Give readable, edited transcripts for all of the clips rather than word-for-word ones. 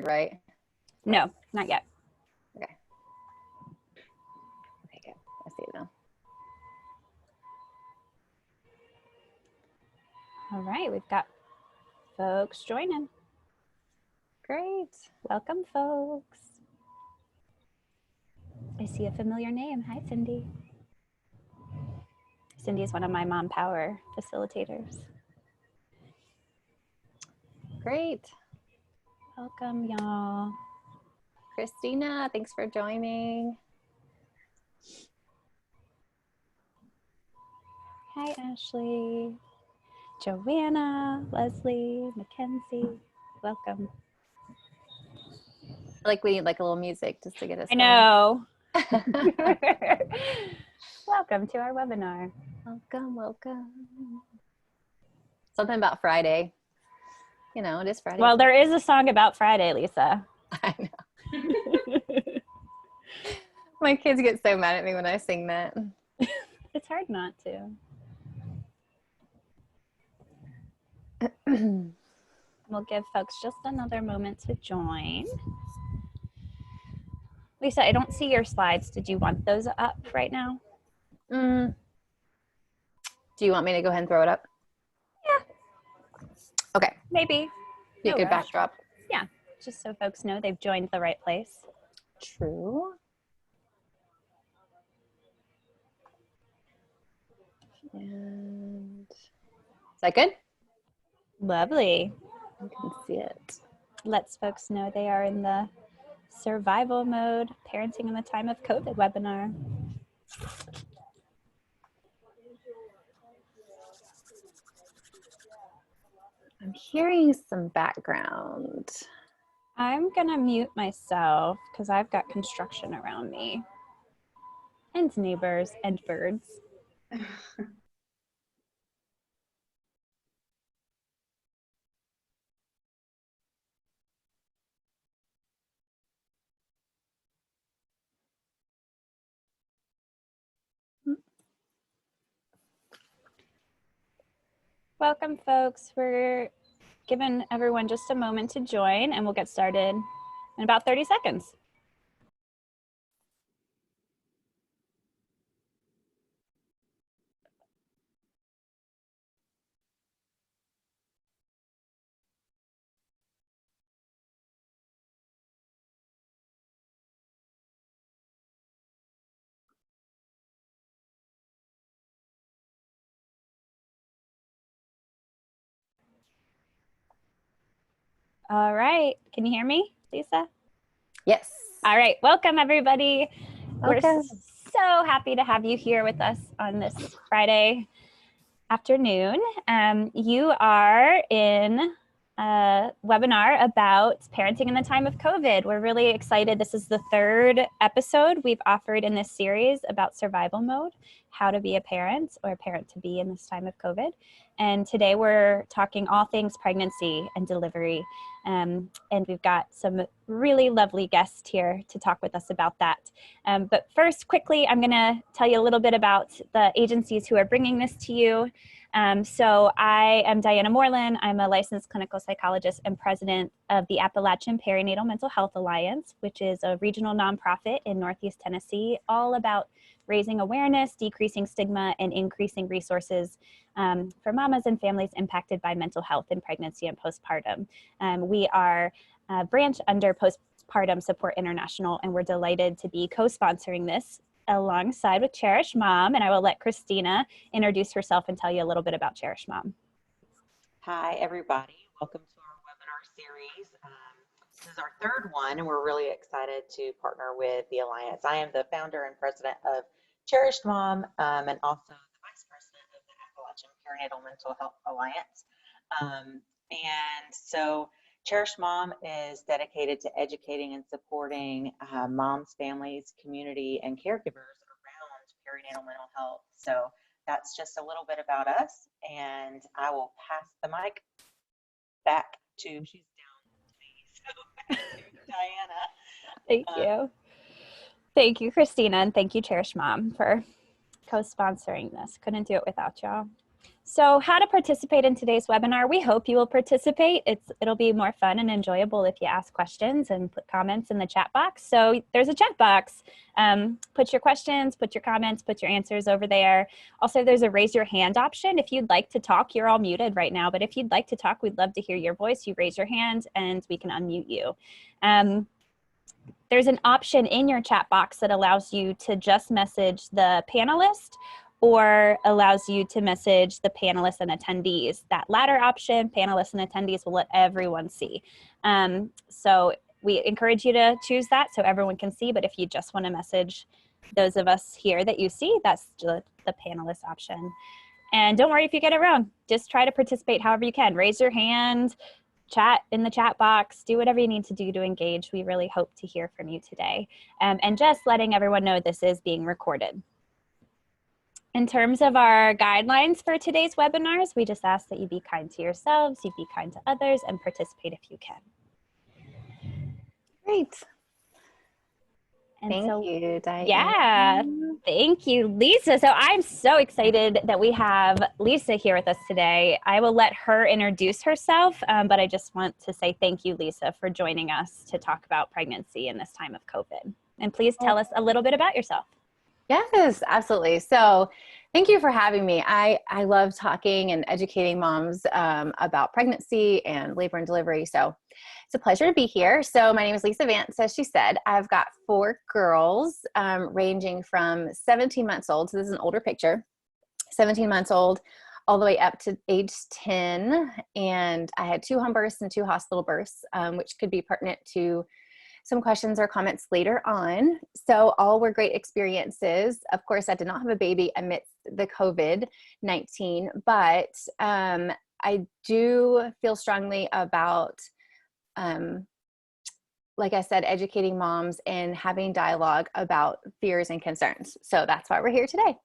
right? No, not yet. Okay. Okay, good. I see it now. All right, we've got folks joining. Great. Welcome, folks. I see a familiar name. Hi, Cindy. Cindy is one of my Mom Power facilitators. Great. Welcome, y'all. Christina, thanks for joining. Hi, Ashley. Joanna, Leslie, Mackenzie. Welcome. Like we need like a little music just to get us I know. Welcome to our webinar. Welcome, welcome. Something about Friday. You know, it is Friday. Well, there is a song about Friday, Lisa. I know. My kids get so mad at me when I sing that. It's hard not to. We'll give folks just another moment to join. Lisa, I don't see your slides. Did you want those up right now? Do you want me to go ahead and throw it up? Yeah. Okay. Maybe. Be a good backdrop. Yeah, just so folks know they've joined the right place. True. And is that good? Lovely. You can see it. Lets folks know they are in the survival mode, parenting in the time of COVID webinar. I'm hearing some background. I'm gonna mute myself because I've got construction around me and neighbors and birds. Welcome, folks. We're giving everyone just a moment to join and we'll get started in about 30 seconds. All right. Can you hear me, Lisa? Yes. All right. Welcome, everybody. Welcome. We're so happy to have you here with us on this Friday afternoon. You are in a webinar about parenting in the time of COVID. We're really excited. This is the third episode we've offered in this series about survival mode, how to be a parent or a parent to be in this time of COVID. And today we're talking all things pregnancy and delivery. And we've got some really lovely guests here to talk with us about that. But first, quickly, I'm going to tell you a little bit about the agencies who are bringing this to you. So I am Diana Moreland. I'm a licensed clinical psychologist and president of the Appalachian Perinatal Mental Health Alliance, which is a regional nonprofit in Northeast Tennessee, all about raising awareness, decreasing stigma, and increasing resources for mamas and families impacted by mental health in pregnancy and postpartum. We are a branch under Postpartum Support International, and we're delighted to be co-sponsoring this alongside with Cherish Mom, and I will let Christina introduce herself and tell you a little bit about Cherish Mom. Hi, everybody. Welcome to our webinar series. This is our third one, and we're really excited to partner with the Alliance. I am the founder and president of Cherished Mom, and also the vice president of the Appalachian Perinatal Mental Health Alliance. And so Cherished Mom is dedicated to educating and supporting moms, families, community, and caregivers around perinatal mental health. So that's just a little bit about us, and I will pass the mic back to, she's down to me, so back to Diana. Thank you. Thank you, Christina, and thank you, Cherish Mom, for co-sponsoring this. Couldn't do it without y'all. So how to participate in today's webinar. We hope you will participate. It'll be more fun and enjoyable if you ask questions and put comments in the chat box. So there's a chat box. Put your questions, put your comments, put your answers over there. Also, there's a raise your hand option. If you'd like to talk, you're all muted right now, but if you'd like to talk, we'd love to hear your voice. You raise your hand and we can unmute you. There's an option in your chat box that allows you to just message the panelist or allows you to message the panelists and attendees. That latter option, panelists and attendees, will let everyone see. So we encourage you to choose that so everyone can see, but if you just want to message those of us here that you see, that's the panelist option. And don't worry if you get it wrong. Just try to participate however you can. Raise your hand, chat in the chat box, do whatever you need to do to engage. We really hope to hear from you today. And just letting everyone know this is being recorded. In terms of our guidelines for today's webinars, we just ask that you be kind to yourselves, you be kind to others, and participate if you can. Great. And Thank you, Diane. Yeah, thank you, Lisa. So I'm so excited that we have Lisa here with us today. I will let her introduce herself, but I just want to say thank you, Lisa, for joining us to talk about pregnancy in this time of COVID. And please tell us a little bit about yourself. Yes, absolutely. So thank you for having me. I love talking and educating moms about pregnancy and labor and delivery. So it's a pleasure to be here. So my name is Lisa Vance, as she said. I've got 4 girls ranging from 17 months old. So this is an older picture, 17 months old, all the way up to age 10. And I had 2 home births and 2 hospital births, which could be pertinent to some questions or comments later on. So all were great experiences. Of course, I did not have a baby amidst the COVID-19, but I do feel strongly about, like I said, educating moms and having dialogue about fears and concerns. So that's why we're here today.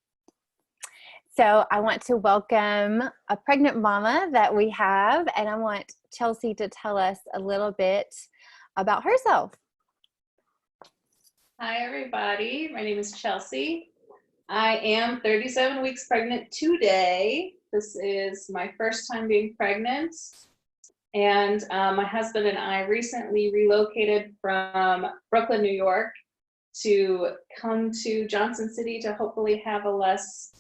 So I want to welcome a pregnant mama that we have, and I want Chelsea to tell us a little bit about herself. Hi, everybody. My name is Chelsea. I am 37 weeks pregnant today. This is my first time being pregnant. And my husband and I recently relocated from Brooklyn, New York to come to Johnson City to hopefully have a less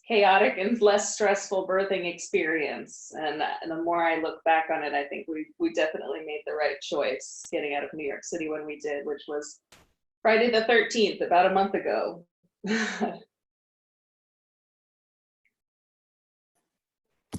chaotic and less stressful birthing experience. And the more I look back on it, I think we definitely made the right choice getting out of New York City when we did, which was Friday the 13th, about a month ago.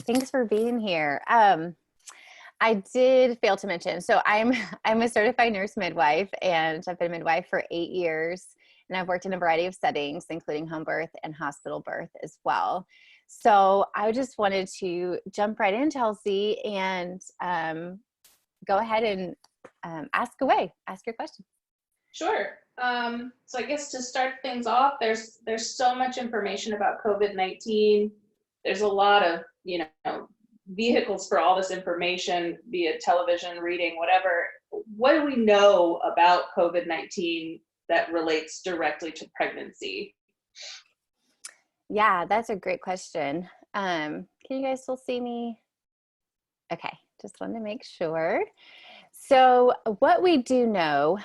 Thanks for being here. I did fail to mention, so I'm a certified nurse midwife, and I've been a midwife for 8 years, and I've worked in a variety of settings, including home birth and hospital birth as well. So I just wanted to jump right in, Chelsea, and go ahead and ask away. Ask your question. Sure. So I guess to start things off, there's so much information about COVID-19. There's a lot of, vehicles for all this information, be it television, reading, whatever. What do we know about COVID-19 that relates directly to pregnancy? Yeah, that's a great question. Can you guys still see me? Okay, just wanted to make sure. So what we do know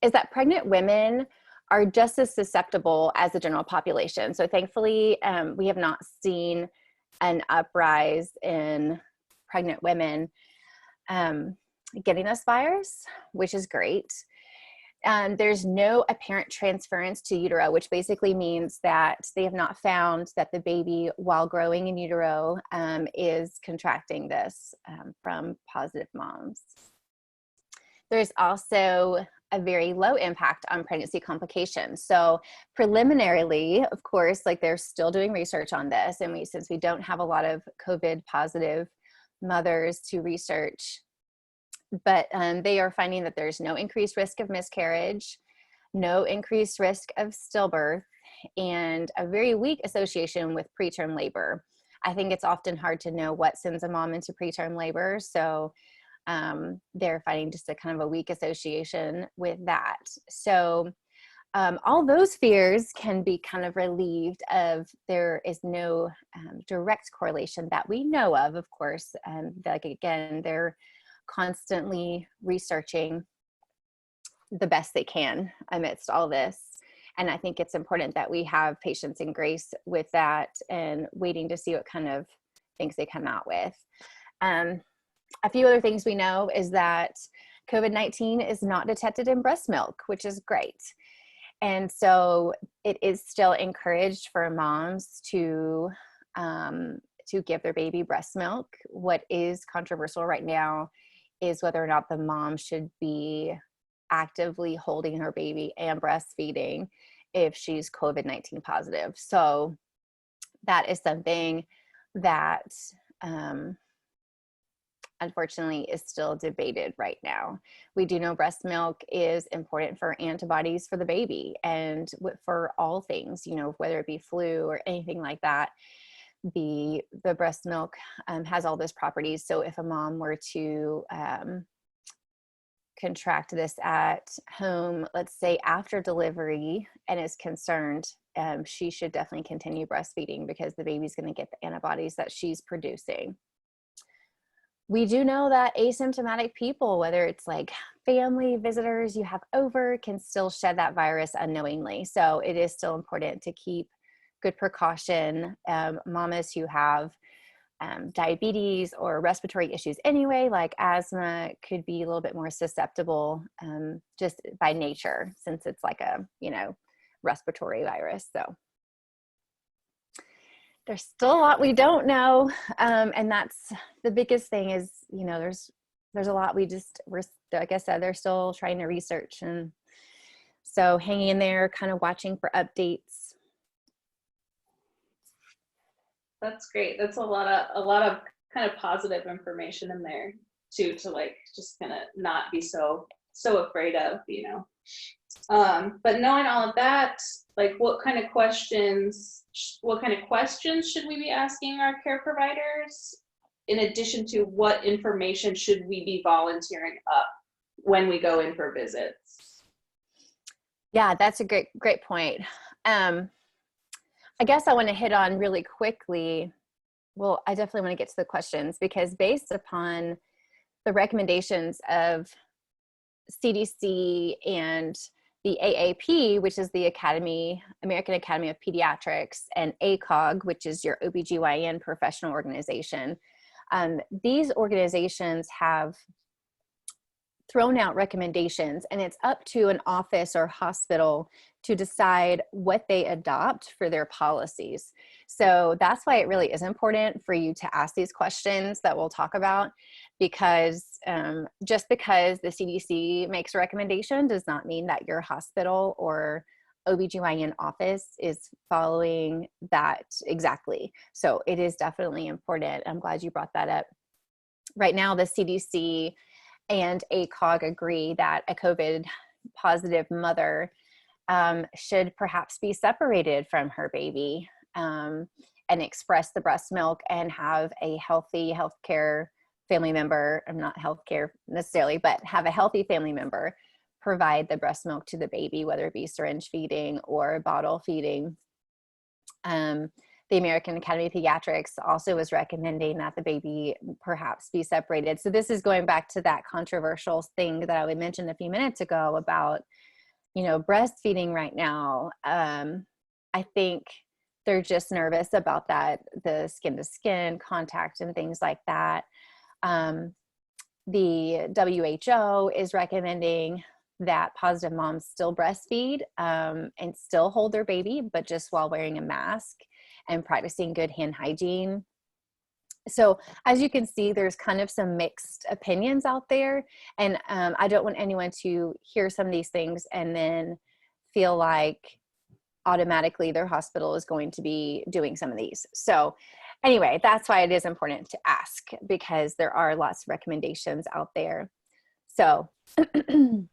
is that pregnant women are just as susceptible as the general population. So thankfully, we have not seen an uprise in pregnant women getting this virus, which is great. There's no apparent transference to utero, which basically means that they have not found that the baby, while growing in utero, is contracting this from positive moms. There's also a very low impact on pregnancy complications. So preliminarily, of course, they're still doing research on this. And since we don't have a lot of COVID positive mothers to research, but they are finding that there's no increased risk of miscarriage, no increased risk of stillbirth, and a very weak association with preterm labor. I think it's often hard to know what sends a mom into preterm labor. So they're finding just a kind of a weak association with that. So all those fears can be kind of relieved of there is no direct correlation that we know of course. Like again, they're constantly researching the best they can amidst all this. And I think it's important that we have patience and grace with that and waiting to see what kind of things they come out with. A few other things we know is that COVID-19 is not detected in breast milk, which is great. And so it is still encouraged for moms to give their baby breast milk. What is controversial right now is whether or not the mom should be actively holding her baby and breastfeeding if she's COVID-19 positive. So that is something that unfortunately is still debated right now. We do know breast milk is important for antibodies for the baby and for all things, you know, whether it be flu or anything like that. The breast milk has all those properties. So if a mom were to contract this at home, let's say after delivery, and is concerned, she should definitely continue breastfeeding because the baby's going to get the antibodies that she's producing. We do know that asymptomatic people, whether it's like family visitors you have over, can still shed that virus unknowingly. So it is still important to keep good precaution. Mamas who have diabetes or respiratory issues anyway, like asthma, could be a little bit more susceptible just by nature, since it's like a, you know, respiratory virus. So there's still a lot we don't know. And that's the biggest thing is, you know, there's a lot we're, like I said, they're still trying to research. And so hanging in there, kind of watching for updates. That's great. That's a lot of kind of positive information in there too, to like just kind of not be so afraid of, you know. But knowing all of that, like what kind of questions should we be asking our care providers, in addition to what information should we be volunteering up when we go in for visits? Yeah, that's a great point. I guess I want to hit on really quickly. Well, I definitely want to get to the questions, because based upon the recommendations of CDC and the AAP, which is the American Academy of Pediatrics, and ACOG, which is your OBGYN professional organization, these organizations have thrown out recommendations, and it's up to an office or hospital to decide what they adopt for their policies. So that's why it really is important for you to ask these questions that we'll talk about, because just because the CDC makes a recommendation does not mean that your hospital or OBGYN office is following that exactly. So it is definitely important. I'm glad you brought that up. Right now, the CDC and ACOG agree that a COVID positive mother should perhaps be separated from her baby and express the breast milk and have a healthy healthcare family member, not healthcare necessarily, but have a healthy family member provide the breast milk to the baby, whether it be syringe feeding or bottle feeding. The American Academy of Pediatrics also was recommending that the baby perhaps be separated. So this is going back to that controversial thing that I mentioned a few minutes ago about, you know, breastfeeding right now. I think they're just nervous about that, the skin to skin contact and things like that. The WHO is recommending that positive moms still breastfeed and still hold their baby, but just while wearing a mask and practicing good hand hygiene. So as you can see, there's kind of some mixed opinions out there. And I don't want anyone to hear some of these things and then feel like automatically their hospital is going to be doing some of these. So anyway, that's why it is important to ask, because there are lots of recommendations out there. So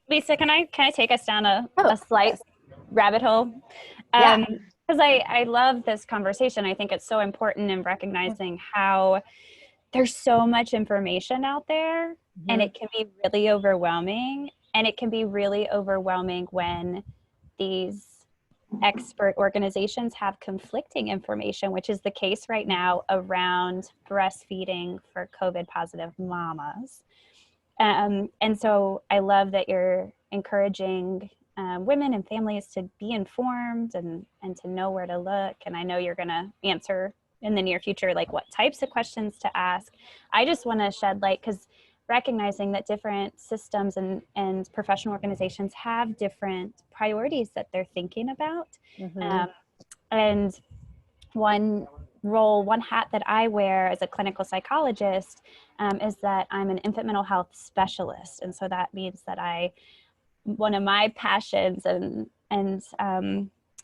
Lisa, can I take us down a slight yes. rabbit hole? Yeah. Because I love this conversation. I think it's so important in recognizing how there's so much information out there, and it can be really overwhelming. And it can be really overwhelming when these expert organizations have conflicting information, which is the case right now around breastfeeding for COVID positive mamas. And so I love that you're encouraging women and families to be informed and to know where to look. And I know you're going to answer in the near future, like what types of questions to ask. I just want to shed light, because recognizing that different systems and professional organizations have different priorities that they're thinking about. And one hat that I wear as a clinical psychologist is that I'm an infant mental health specialist. And so that means that one of my passions and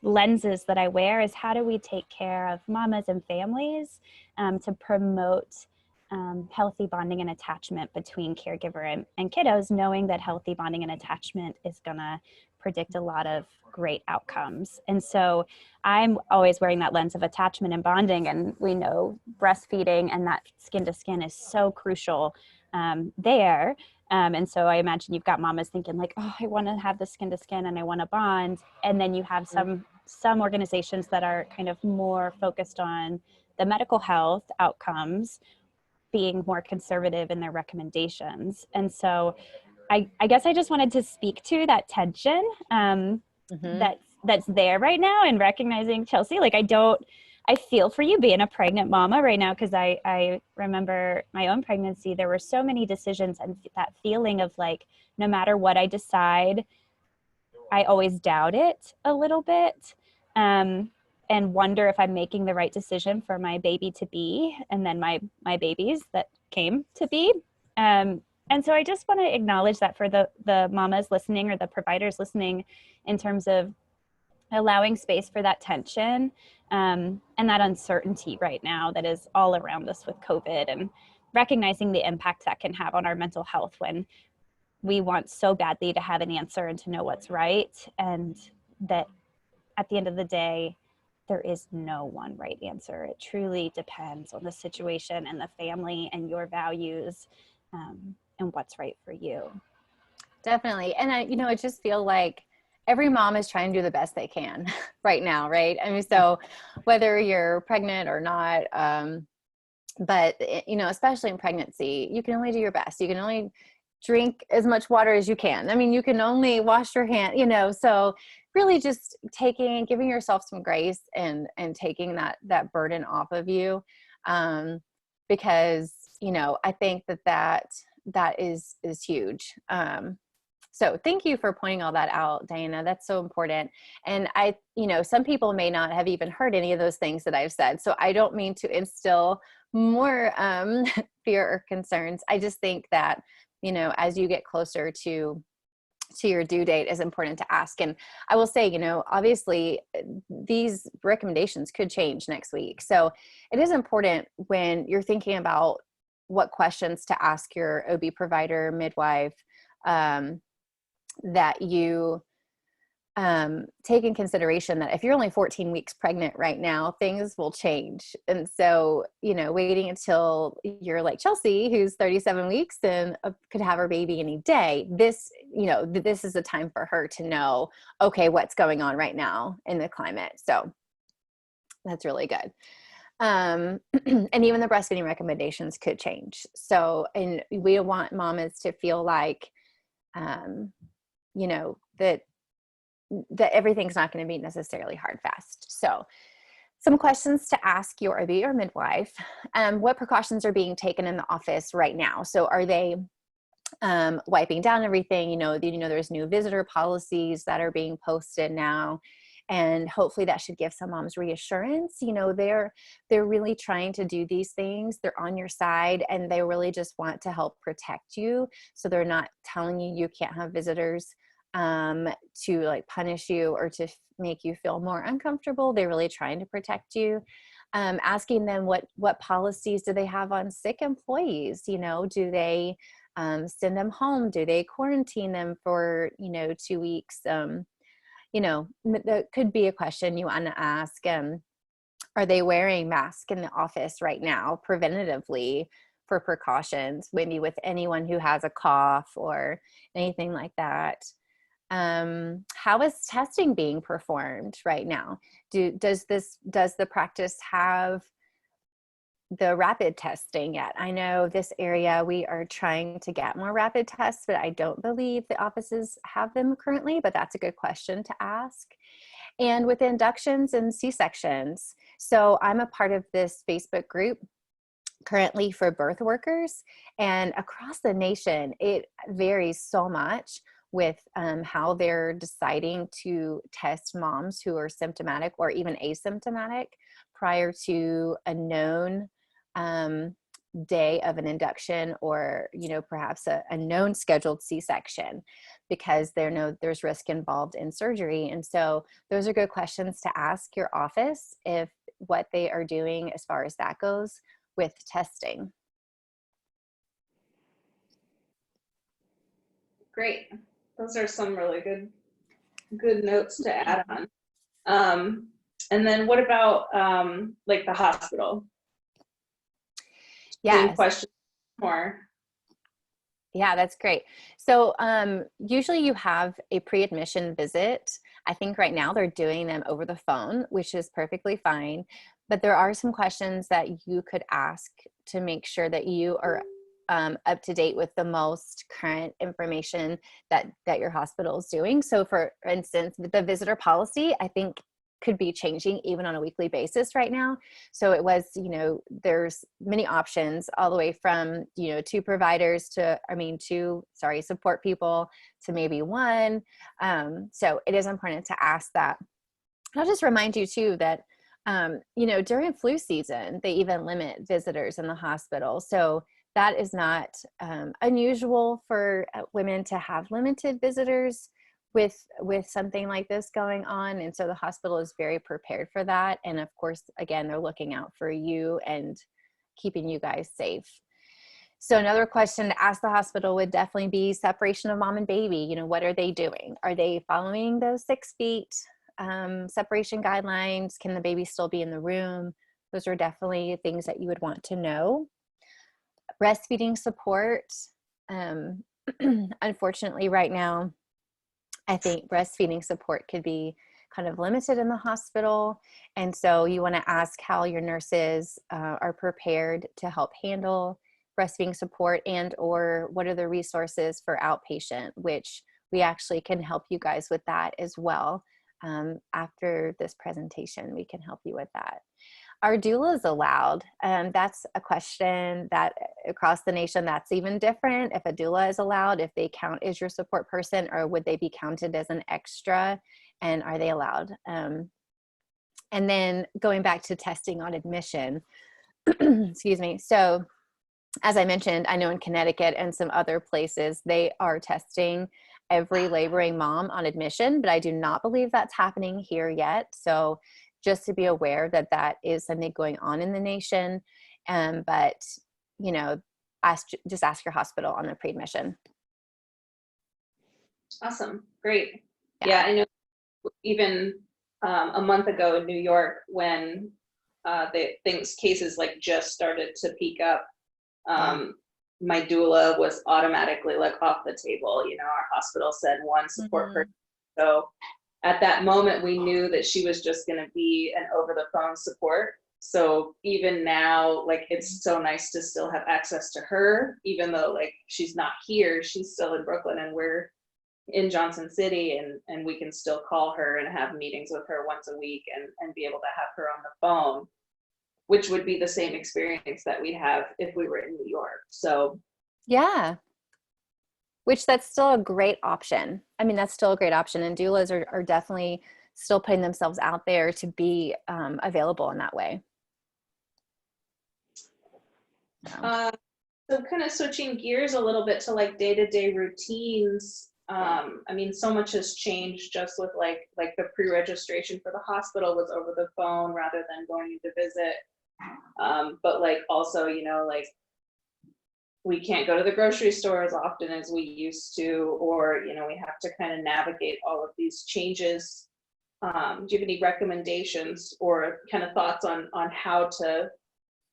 lenses that I wear is how do we take care of mamas and families to promote healthy bonding and attachment between caregiver and kiddos, knowing that healthy bonding and attachment is gonna predict a lot of great outcomes. And so I'm always wearing that lens of attachment and bonding, and we know breastfeeding and that skin to skin is so crucial there. And so I imagine you've got mamas thinking like, oh, I want to have the skin to skin and I want to bond. And then you have some organizations that are kind of more focused on the medical health outcomes, being more conservative in their recommendations. And so I guess I just wanted to speak to that tension that's there right now, and recognizing, Chelsea, like I feel for you being a pregnant mama right now, because I remember my own pregnancy. There were so many decisions and that feeling of like, no matter what I decide, I always doubt it a little bit and wonder if I'm making the right decision for my baby to be, and then my babies that came to be. And so I just want to acknowledge that for the mamas listening or the providers listening, in terms of allowing space for that tension and that uncertainty right now that is all around us with COVID, and recognizing the impact that can have on our mental health when we want so badly to have an answer and to know what's right. And that at the end of the day, there is no one right answer. It truly depends on the situation and the family and your values and what's right for you. Definitely. And I just feel like every mom is trying to do the best they can right now, right? I mean, so whether you're pregnant or not, but especially in pregnancy, you can only do your best. You can only drink as much water as you can. I mean, you can only wash your hand, so really just giving yourself some grace and taking that burden off of you. Because, I think that is huge. So thank you for pointing all that out, Diana. That's so important. And some people may not have even heard any of those things that I've said. So I don't mean to instill more fear or concerns. I just think that, as you get closer to your due date, is important to ask. And I will say, obviously these recommendations could change next week. So it is important when you're thinking about what questions to ask your OB provider, midwife, that you take in consideration that if you're only 14 weeks pregnant right now, things will change. And so, waiting until you're like Chelsea, who's 37 weeks and could have her baby any day, this is a time for her to know, okay, what's going on right now in the climate. So that's really good. And even the breastfeeding recommendations could change. So, and we don't want mamas to feel like, that everything's not going to be necessarily hard fast. So some questions to ask your OB or midwife. What precautions are being taken in the office right now? So are they wiping down everything? There's new visitor policies that are being posted now. And hopefully that should give some moms reassurance. They're really trying to do these things. They're on your side, and they really just want to help protect you. So they're not telling you can't have visitors to like punish you or to make you feel more uncomfortable. They're really trying to protect you. Asking them what policies do they have on sick employees? Do they send them home? Do they quarantine them for 2 weeks? That could be a question you want to ask. Are they wearing masks in the office right now preventatively for precautions, maybe with anyone who has a cough or anything like that? How is testing being performed right now? Does the practice have the rapid testing yet? I know this area, we are trying to get more rapid tests, but I don't believe the offices have them currently, but that's a good question to ask. And with inductions and C-sections, so I'm a part of this Facebook group currently for birth workers, and across the nation, it varies so much with how they're deciding to test moms who are symptomatic or even asymptomatic prior to a known day of an induction, or perhaps a known scheduled C-section, because there's risk involved in surgery. And so those are good questions to ask your office if what they are doing as far as that goes with testing. Great. Those are some really good notes to add on. And then what about like the hospital? Yeah. Same question more. Yeah, that's great. So usually you have a pre-admission visit. I think right now they're doing them over the phone, which is perfectly fine. But there are some questions that you could ask to make sure that you are up to date with the most current information that your hospital is doing. So for instance, the visitor policy, I think could be changing even on a weekly basis right now. So it was, there's many options all the way from, two providers to, support people to maybe one. So it is important to ask that. I'll just remind you too that, during flu season, they even limit visitors in the hospital. So that is not unusual for women to have limited visitors with something like this going on. And so the hospital is very prepared for that. And of course, again, they're looking out for you and keeping you guys safe. So another question to ask the hospital would definitely be separation of mom and baby. What are they doing? Are they following those 6 feet separation guidelines? Can the baby still be in the room? Those are definitely things that you would want to know. Breastfeeding support. Unfortunately, right now, I think breastfeeding support could be kind of limited in the hospital. And so you want to ask how your nurses are prepared to help handle breastfeeding support, and or what are the resources for outpatient, which we actually can help you guys with that as well. After this presentation, we can help you with that. Are doulas allowed? That's a question that across the nation, that's even different. If a doula is allowed, if they count as your support person, or would they be counted as an extra, and are they allowed? And then going back to testing on admission, excuse me. So as I mentioned, I know in Connecticut and some other places, they are testing every laboring mom on admission, but I do not believe that's happening here yet. So just to be aware that that is something going on in the nation. But, just ask your hospital on the pre-admission. Awesome. Great. Yeah, I know even a month ago in New York, when cases like just started to peak up, my doula was automatically like off the table. Our hospital said one support person. So at that moment, we knew that she was just going to be an over the phone support. So even now, like, it's so nice to still have access to her, even though like she's not here, she's still in Brooklyn and we're in Johnson City, and we can still call her and have meetings with her once a week and be able to have her on the phone, which would be the same experience that we'd have if we were in New York. So yeah, which that's still a great option. I mean, that's still a great option, and doulas are definitely still putting themselves out there to be available in that way. So kind of switching gears a little bit to like day-to-day routines. I mean, so much has changed just with like the pre-registration for the hospital was over the phone rather than going to visit. But like also, like we can't go to the grocery store as often as we used to, or, we have to kind of navigate all of these changes. Do you have any recommendations or kind of thoughts on how to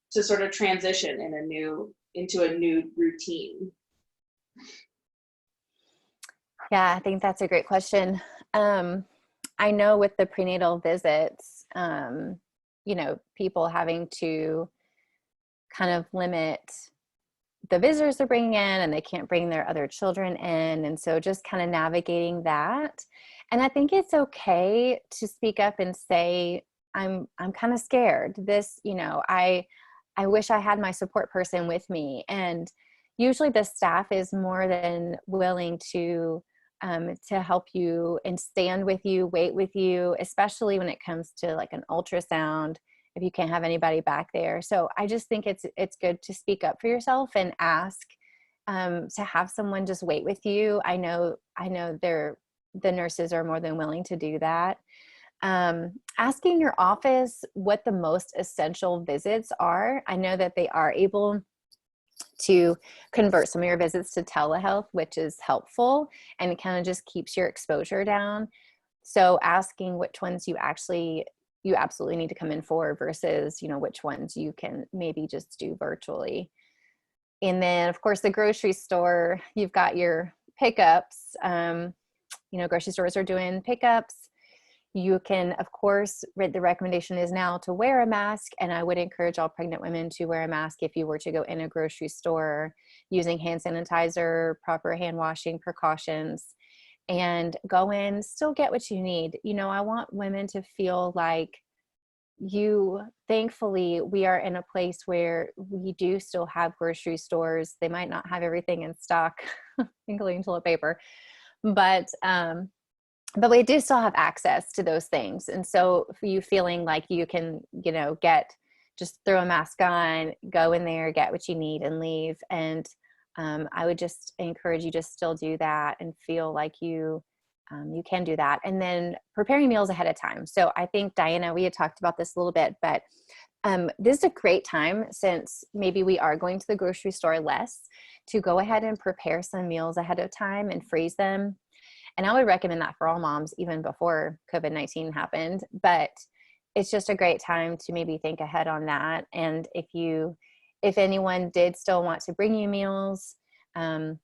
sort of transition into a new routine? Yeah, I think that's a great question. I know with the prenatal visits, people having to kind of limit the visitors they're bringing in, and they can't bring their other children in. And so just kind of navigating that. And I think it's okay to speak up and say, I'm kind of scared. I wish I had my support person with me. And usually the staff is more than willing to help you and stand with you, wait with you, especially when it comes to like an ultrasound, if you can't have anybody back there. So I just think it's good to speak up for yourself and ask to have someone just wait with you. I know the nurses are more than willing to do that. Asking your office what the most essential visits are. I know that they are able to convert some of your visits to telehealth, which is helpful, and it kind of just keeps your exposure down. So asking which ones you absolutely need to come in for versus, which ones you can maybe just do virtually. And then of course the grocery store, you've got your pickups. Grocery stores are doing pickups. You can, of course, the recommendation is now to wear a mask, and I would encourage all pregnant women to wear a mask if you were to go in a grocery store, using hand sanitizer, proper hand washing precautions, and go in, still get what you need. I want women to feel like thankfully, we are in a place where we do still have grocery stores. They might not have everything in stock, including toilet paper, but we do still have access to those things. And so for you feeling like you can, just throw a mask on, go in there, get what you need and leave. And I would just encourage you to still do that and feel like you can do that. And then preparing meals ahead of time. So I think, Diana, we had talked about this a little bit, but this is a great time, since maybe we are going to the grocery store less, to go ahead and prepare some meals ahead of time and freeze them. And I would recommend that for all moms, even before COVID-19 happened. But it's just a great time to maybe think ahead on that. And if anyone did still want to bring you meals, then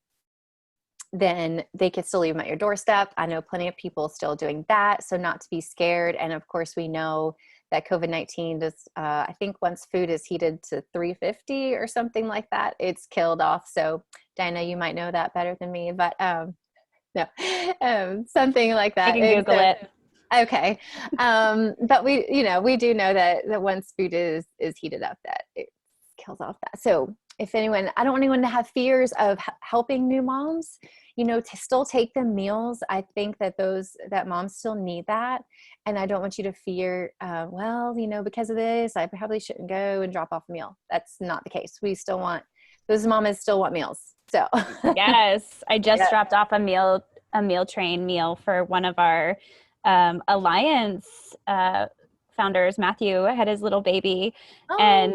they could still leave them at your doorstep. I know plenty of people still doing that, so not to be scared. And of course, we know that COVID-19 does, I think once food is heated to 350 or something like that, it's killed off. So Diana, you might know that better than me, but no, something like that. I can Google it. Okay. But we do know that once food is heated up, that it kills off that. So if anyone, I don't want anyone to have fears of helping new moms, to still take them meals. I think that moms still need that. And I don't want you to fear, because of this, I probably shouldn't go and drop off a meal. That's not the case. Those mamas still want meals. So yes, I just dropped off a meal train meal for one of our Alliance founders. Matthew had his little baby, and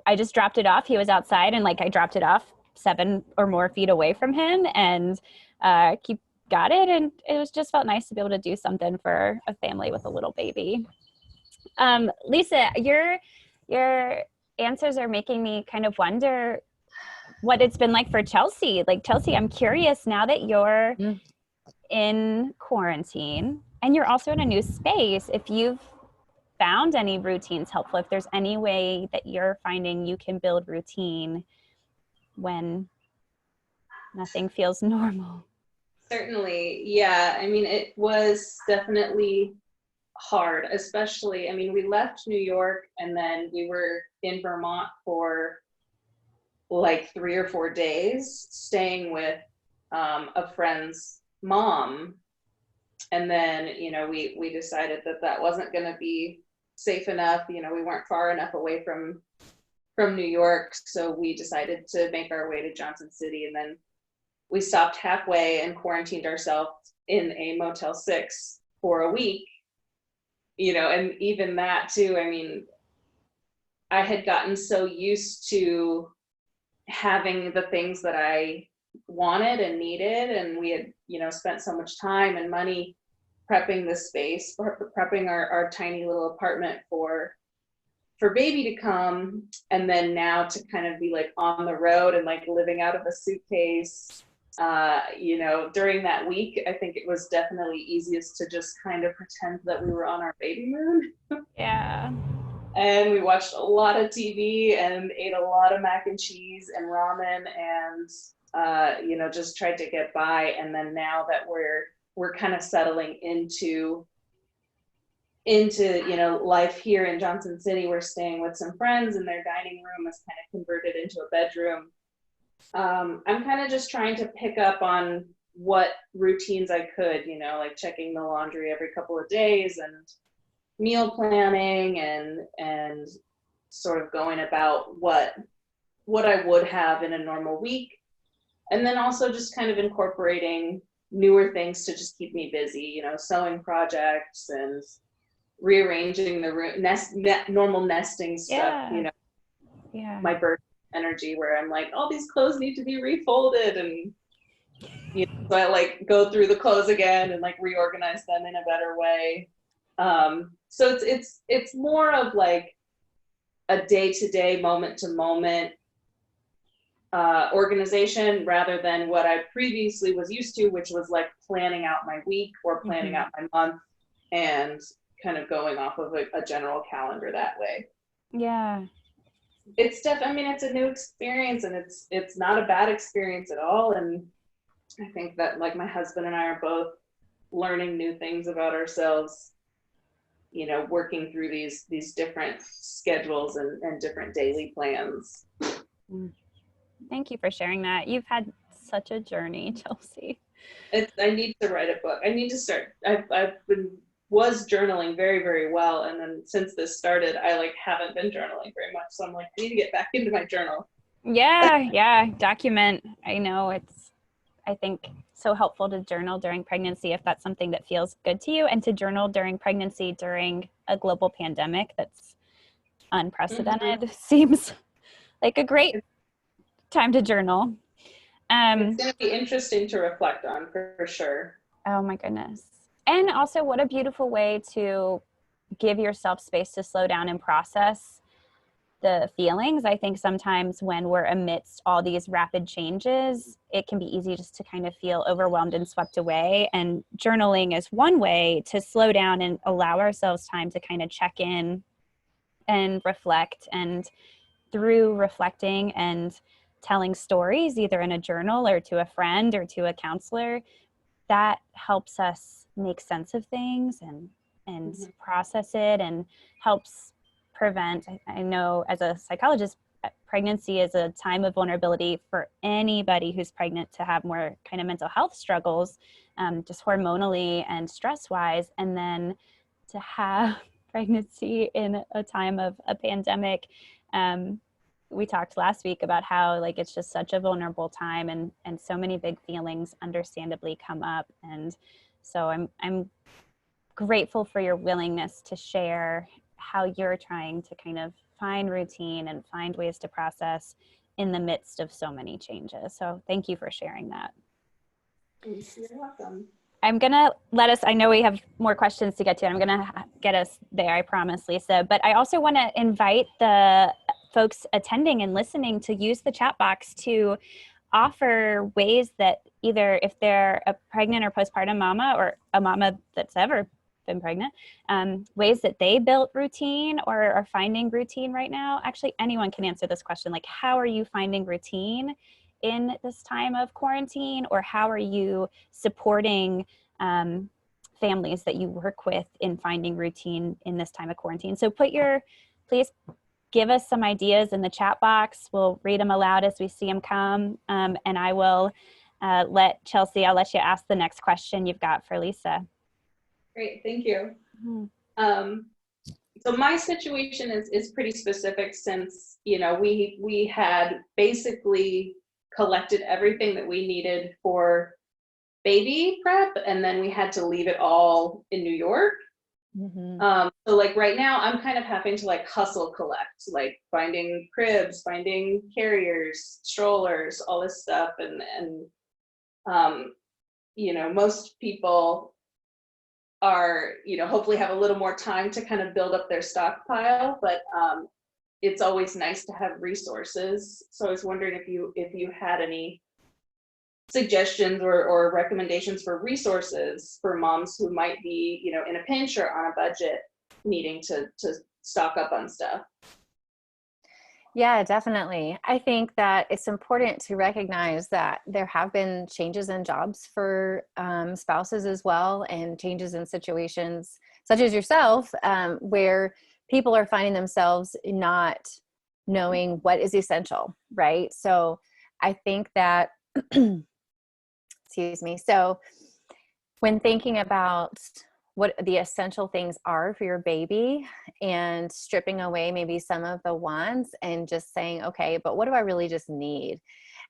I just dropped it off. He was outside, and I dropped it off 7 or more feet away from him, and he got it, and it just felt nice to be able to do something for a family with a little baby. Lisa, your answers are making me kind of wonder what it's been like for Chelsea. Chelsea, I'm curious, now that you're in quarantine and you're also in a new space, if you've found any routines helpful, if there's any way that you're finding you can build routine when nothing feels normal. Certainly, yeah. I mean, it was definitely hard, especially, we left New York and then we were in Vermont for 3 or 4 days, staying with a friend's mom. And then, we decided that wasn't going to be safe enough. We weren't far enough away from New York. So we decided to make our way to Johnson City. And then we stopped halfway and quarantined ourselves in a Motel 6 for a week, and even that too, I had gotten so used to having the things that I wanted and needed, and we had spent so much time and money prepping the space, prepping our tiny little apartment for baby to come, and then now to kind of be on the road and living out of a suitcase You know, during that week, I think it was definitely easiest to just kind of pretend that we were on our baby moon. Yeah. And we watched a lot of TV and ate a lot of mac and cheese and ramen and, you know, just tried to get by. And then now that we're kind of settling into, you know, life here in Johnson City, we're staying with some friends and their dining room is kind of converted into a bedroom. I'm kind of just trying to pick up on what routines I could, you know, like checking the laundry every couple of days and meal planning and sort of going about what I would have in a normal week. And then also just kind of incorporating newer things to just keep me busy, you know, sewing projects and rearranging the room, normal nesting stuff, you know, my birth energy where I'm like, all these clothes need to be refolded, and you know, so I like go through the clothes again and like reorganize them in a better way. So it's more of like a day-to-day, moment-to-moment organization rather than what I previously was used to, which was like planning out my week or planning out my month and kind of going off of a general calendar that way. Yeah. It's I mean, it's a new experience and it's not a bad experience at all. And I think that like my husband and I are both learning new things about ourselves, you know, working through these different schedules and different daily plans. Thank you for sharing that. You've had such a journey, Chelsea. I need to write a book. I need to start. Was journaling very, very well, and then since this started, I like haven't been journaling very much. So I'm like, I need to get back into my journal. Yeah, document. I know I think so helpful to journal during pregnancy if that's something that feels good to you, and to journal during pregnancy during a global pandemic that's unprecedented seems like a great time to journal. It's going to be interesting to reflect on for sure. Oh my goodness. And also what a beautiful way to give yourself space to slow down and process the feelings. I think sometimes when we're amidst all these rapid changes, it can be easy just to kind of feel overwhelmed and swept away. And journaling is one way to slow down and allow ourselves time to kind of check in and reflect. And through reflecting and telling stories, either in a journal or to a friend or to a counselor, that helps us make sense of things and process it, and helps prevent, I know as a psychologist, pregnancy is a time of vulnerability for anybody who's pregnant to have more kind of mental health struggles, just hormonally and stress-wise. And then to have pregnancy in a time of a pandemic, we talked last week about how like it's just such a vulnerable time, and so many big feelings understandably come up. And so I'm grateful for your willingness to share how you're trying to kind of find routine and find ways to process in the midst of so many changes. So thank you for sharing that. You're welcome. I'm going to I know we have more questions to get to. I'm going to get us there, I promise, Lisa. But I also want to invite the folks attending and listening to use the chat box to offer ways that either if they're a pregnant or postpartum mama, or a mama that's ever been pregnant, ways that they built routine or are finding routine right now. Actually, anyone can answer this question. Like, how are you finding routine in this time of quarantine? Or how are you supporting families that you work with in finding routine in this time of quarantine? So please give us some ideas in the chat box. We'll read them aloud as we see them come. And I will let Chelsea, I'll let you ask the next question you've got for Lisa. Great, thank you. So my situation is pretty specific, since, you know, we had basically collected everything that we needed for baby prep, and then we had to leave it all in New York. So like right now I'm kind of having to like hustle collect, like finding cribs, finding carriers, strollers, all this stuff. And you know, most people are, you know, hopefully have a little more time to kind of build up their stockpile, but it's always nice to have resources. So I was wondering if you had any suggestions or recommendations for resources for moms who might be, you know, in a pinch or on a budget needing to stock up on stuff. Yeah, definitely. I think that it's important to recognize that there have been changes in jobs for spouses as well, and changes in situations such as yourself, where people are finding themselves not knowing what is essential, right? So I think that, excuse me, so when thinking about what the essential things are for your baby and stripping away maybe some of the wants and just saying, okay, but what do I really just need?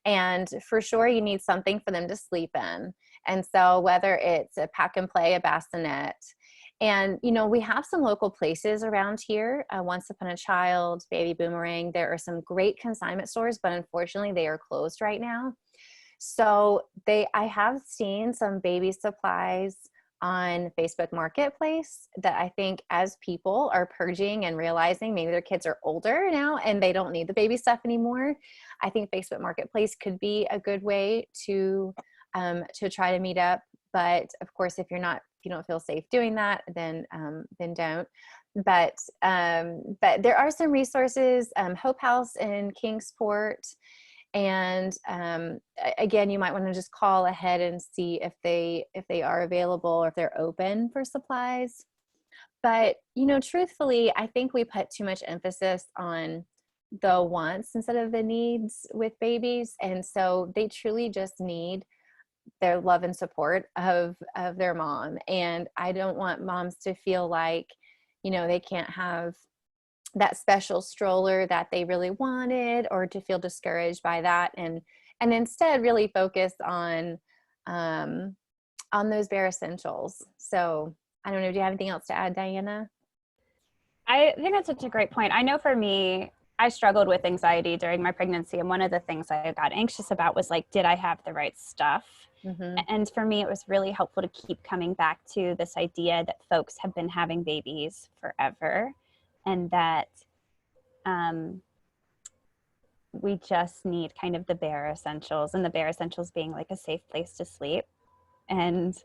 And for sure, you need something for them to sleep in. And so whether it's a pack and play, a bassinet, and, you know, we have some local places around here. Once Upon a Child, Baby Boomerang, there are some great consignment stores, but unfortunately they are closed right now. So I have seen some baby supplies on Facebook Marketplace that I think as people are purging and realizing maybe their kids are older now and they don't need the baby stuff anymore, I think Facebook Marketplace could be a good way to try to meet up. But of course, if you don't feel safe doing that, then don't. But there are some resources, Hope House in Kingsport. And again, you might want to just call ahead and see if they are available or if they're open for supplies. But, you know, truthfully, I think we put too much emphasis on the wants instead of the needs with babies. And so they truly just need their love and support of their mom. And I don't want moms to feel like, you know, they can't have that special stroller that they really wanted, or to feel discouraged by that, and instead really focus on those bare essentials. So I don't know, do you have anything else to add, Diana? I think that's such a great point. I know for me, I struggled with anxiety during my pregnancy, and one of the things I got anxious about was like, did I have the right stuff? Mm-hmm. And for me, it was really helpful to keep coming back to this idea that folks have been having babies forever, and that we just need kind of the bare essentials, and the bare essentials being like a safe place to sleep, and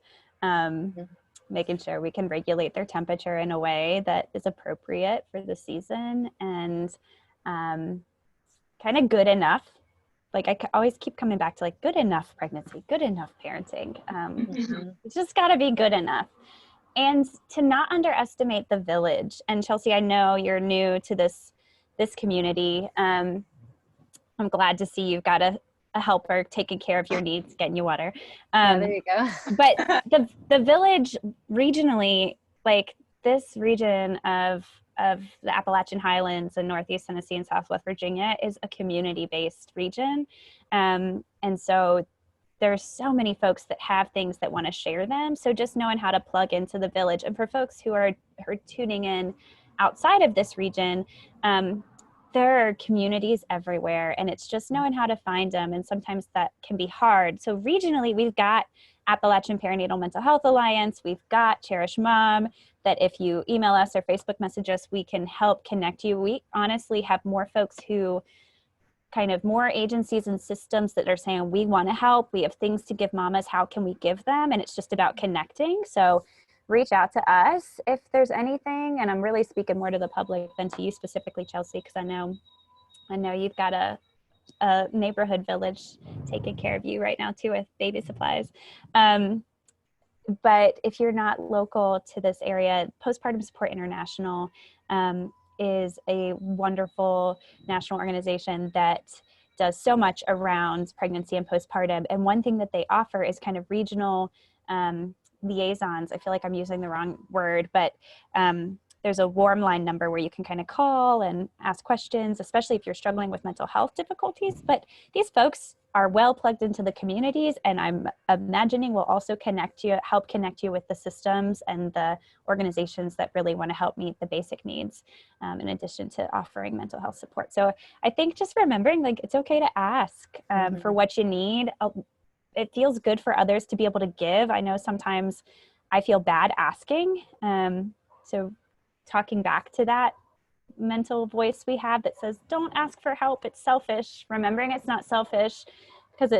making sure we can regulate their temperature in a way that is appropriate for the season, and kind of good enough. Like I always keep coming back to like good enough pregnancy, good enough parenting. It's just got to be good enough. And to not underestimate the village. And Chelsea, I know you're new to this community. I'm glad to see you've got a helper taking care of your needs, getting you water. Yeah, there you go. But the village regionally, like this region of the Appalachian Highlands and Northeast Tennessee and Southwest Virginia is a community-based region. And so there's so many folks that have things that want to share them. So just knowing how to plug into the village. And for folks who are tuning in outside of this region, there are communities everywhere, and it's just knowing how to find them. And sometimes that can be hard. So regionally, we've got Appalachian Perinatal Mental Health Alliance. We've got Cherish Mom, that if you email us or Facebook message us, we can help connect you. We honestly have more folks who kind of more agencies and systems that are saying, we want to help. We have things to give mamas. How can we give them? And it's just about connecting. So reach out to us if there's anything. And I'm really speaking more to the public than to you specifically, Chelsea, because I know you've got a neighborhood village taking care of you right now too with baby supplies. But if you're not local to this area, Postpartum Support International is a wonderful national organization that does so much around pregnancy and postpartum. And one thing that they offer is kind of regional liaisons. I feel like I'm using the wrong word, but there's a warm line number where you can kind of call and ask questions, especially if you're struggling with mental health difficulties. But these folks are well plugged into the communities, and I'm imagining will also help connect you with the systems and the organizations that really want to help meet the basic needs, in addition to offering mental health support. So I think just remembering, like, it's okay to ask for what you need. It feels good for others to be able to give. I know sometimes I feel bad asking. So talking back to that mental voice we have that says, don't ask for help, it's selfish. Remembering it's not selfish, because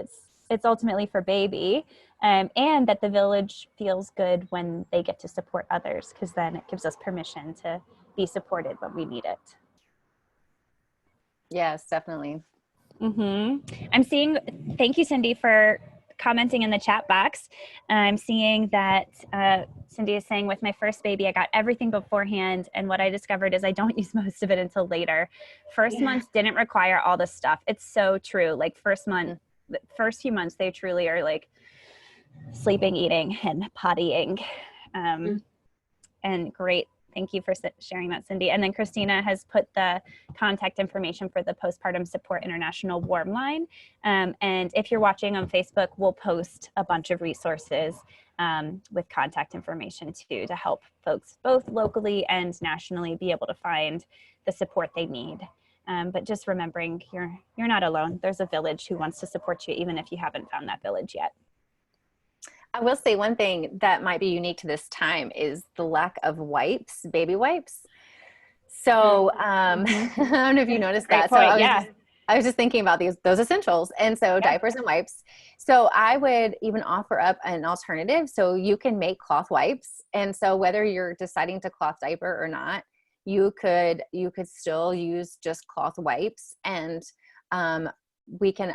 it's ultimately for baby, and that the village feels good when they get to support others, because then it gives us permission to be supported when we need it. Yes, definitely. I'm seeing, thank you, Cindy, for commenting in the chat box. I'm seeing that Cindy is saying, with my first baby, I got everything beforehand. And what I discovered is I don't use most of it until later. First months didn't require all this stuff. It's so true. Like first few months, they truly are like sleeping, eating, and pottying. And great. Thank you for sharing that, Cindy. And then Christina has put the contact information for the Postpartum Support International Warm Line. And if you're watching on Facebook, we'll post a bunch of resources with contact information too, to help folks both locally and nationally be able to find the support they need. But just remembering you're not alone. There's a village who wants to support you, even if you haven't found that village yet. I will say one thing that might be unique to this time is the lack of wipes, baby wipes. So I don't know if you noticed that. Point. So I was just thinking about those essentials. And so diapers and wipes. So I would even offer up an alternative. So you can make cloth wipes. And so whether you're deciding to cloth diaper or not, you could still use just cloth wipes. And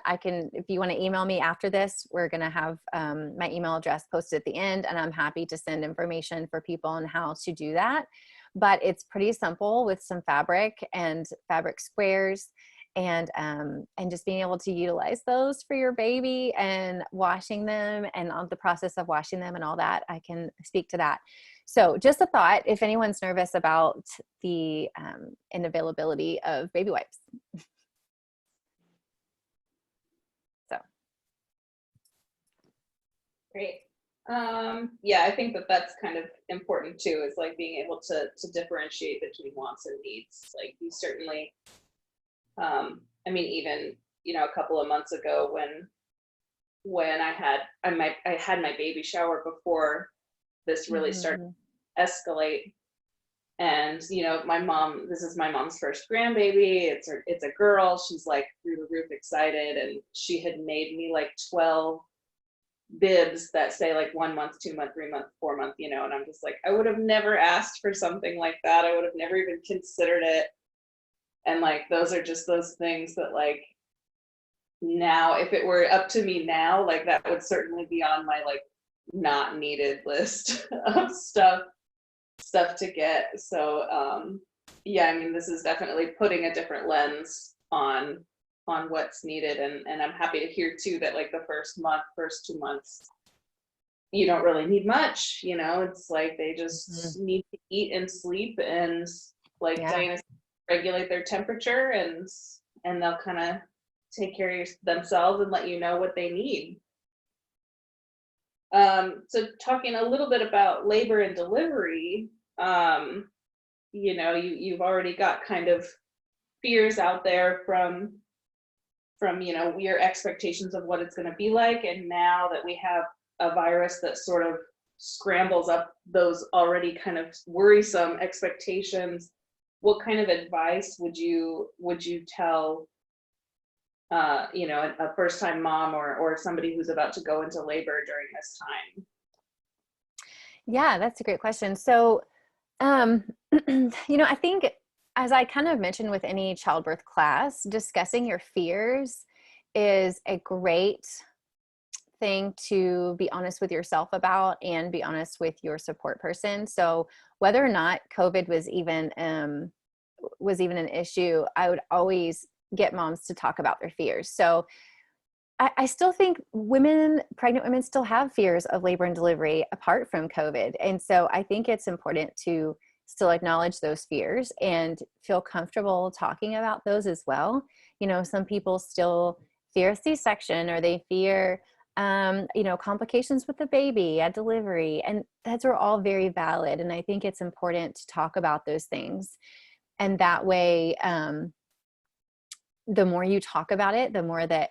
I can, if you want to email me after this, we're going to have my email address posted at the end, and I'm happy to send information for people on how to do that. But it's pretty simple with some fabric and fabric squares, and just being able to utilize those for your baby and washing them, and on the process of washing them and all that, I can speak to that. So just a thought, if anyone's nervous about the unavailability of baby wipes. Great. Yeah, I think that's kind of important too, is like being able to differentiate between wants and needs. Like you certainly, I mean, even, a couple of months ago when I had my baby shower before this really started to escalate. And, this is my mom's first grandbaby. It's a girl. She's like through the roof excited. And she had made me like 12 bibs that say like 1 month, 2 month, 3 month, 4 month, and I'm just like, I would have never asked for something like that. I would have never even considered it. And like, those are just those things that like, now, if it were up to me now, like that would certainly be on my like not needed list of stuff to get. So yeah, I mean, this is definitely putting a different lens on what's needed, and I'm happy to hear too that like the first 2 months you don't really need much, it's like they just need to eat and sleep, and like Diana, regulate their temperature, and they'll kind of take care of themselves and let you know what they need. So talking a little bit about labor and delivery, you've already got kind of fears out there from your expectations of what it's going to be like. And now that we have a virus that sort of scrambles up those already kind of worrisome expectations, what kind of advice would you tell, a first-time mom or somebody who's about to go into labor during this time? Yeah, that's a great question. So, I think, as I kind of mentioned with any childbirth class, discussing your fears is a great thing to be honest with yourself about and be honest with your support person. So whether or not COVID was even an issue, I would always get moms to talk about their fears. So I still think pregnant women still have fears of labor and delivery apart from COVID. And so I think it's important to still acknowledge those fears and feel comfortable talking about those as well. Some people still fear C-section, or they fear, complications with the baby at delivery. And those are all very valid. And I think it's important to talk about those things. And that way, the more you talk about it, the more that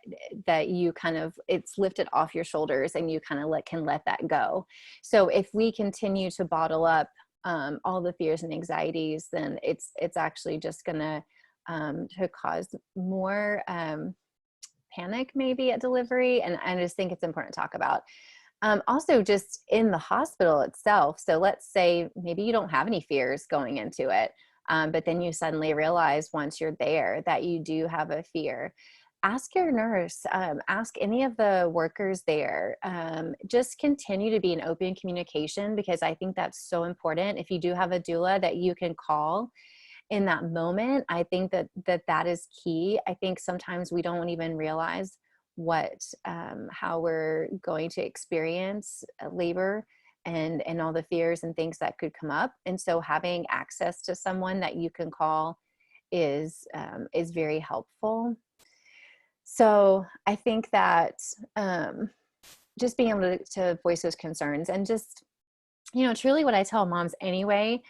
you kind of, it's lifted off your shoulders, and you kind of can let that go. So if we continue to bottle up all the fears and anxieties, then it's actually just gonna to cause more panic maybe at delivery. And I just think it's important to talk about. Also just in the hospital itself. So let's say maybe you don't have any fears going into it, but then you suddenly realize once you're there that you do have a fear. Ask your nurse, ask any of the workers there. Just continue to be in open communication, because I think that's so important. If you do have a doula that you can call in that moment, I think that is key. I think sometimes we don't even realize how we're going to experience labor and all the fears and things that could come up. And so having access to someone that you can call is very helpful. So I think that just being able to voice those concerns, and just, truly what I tell moms anyway,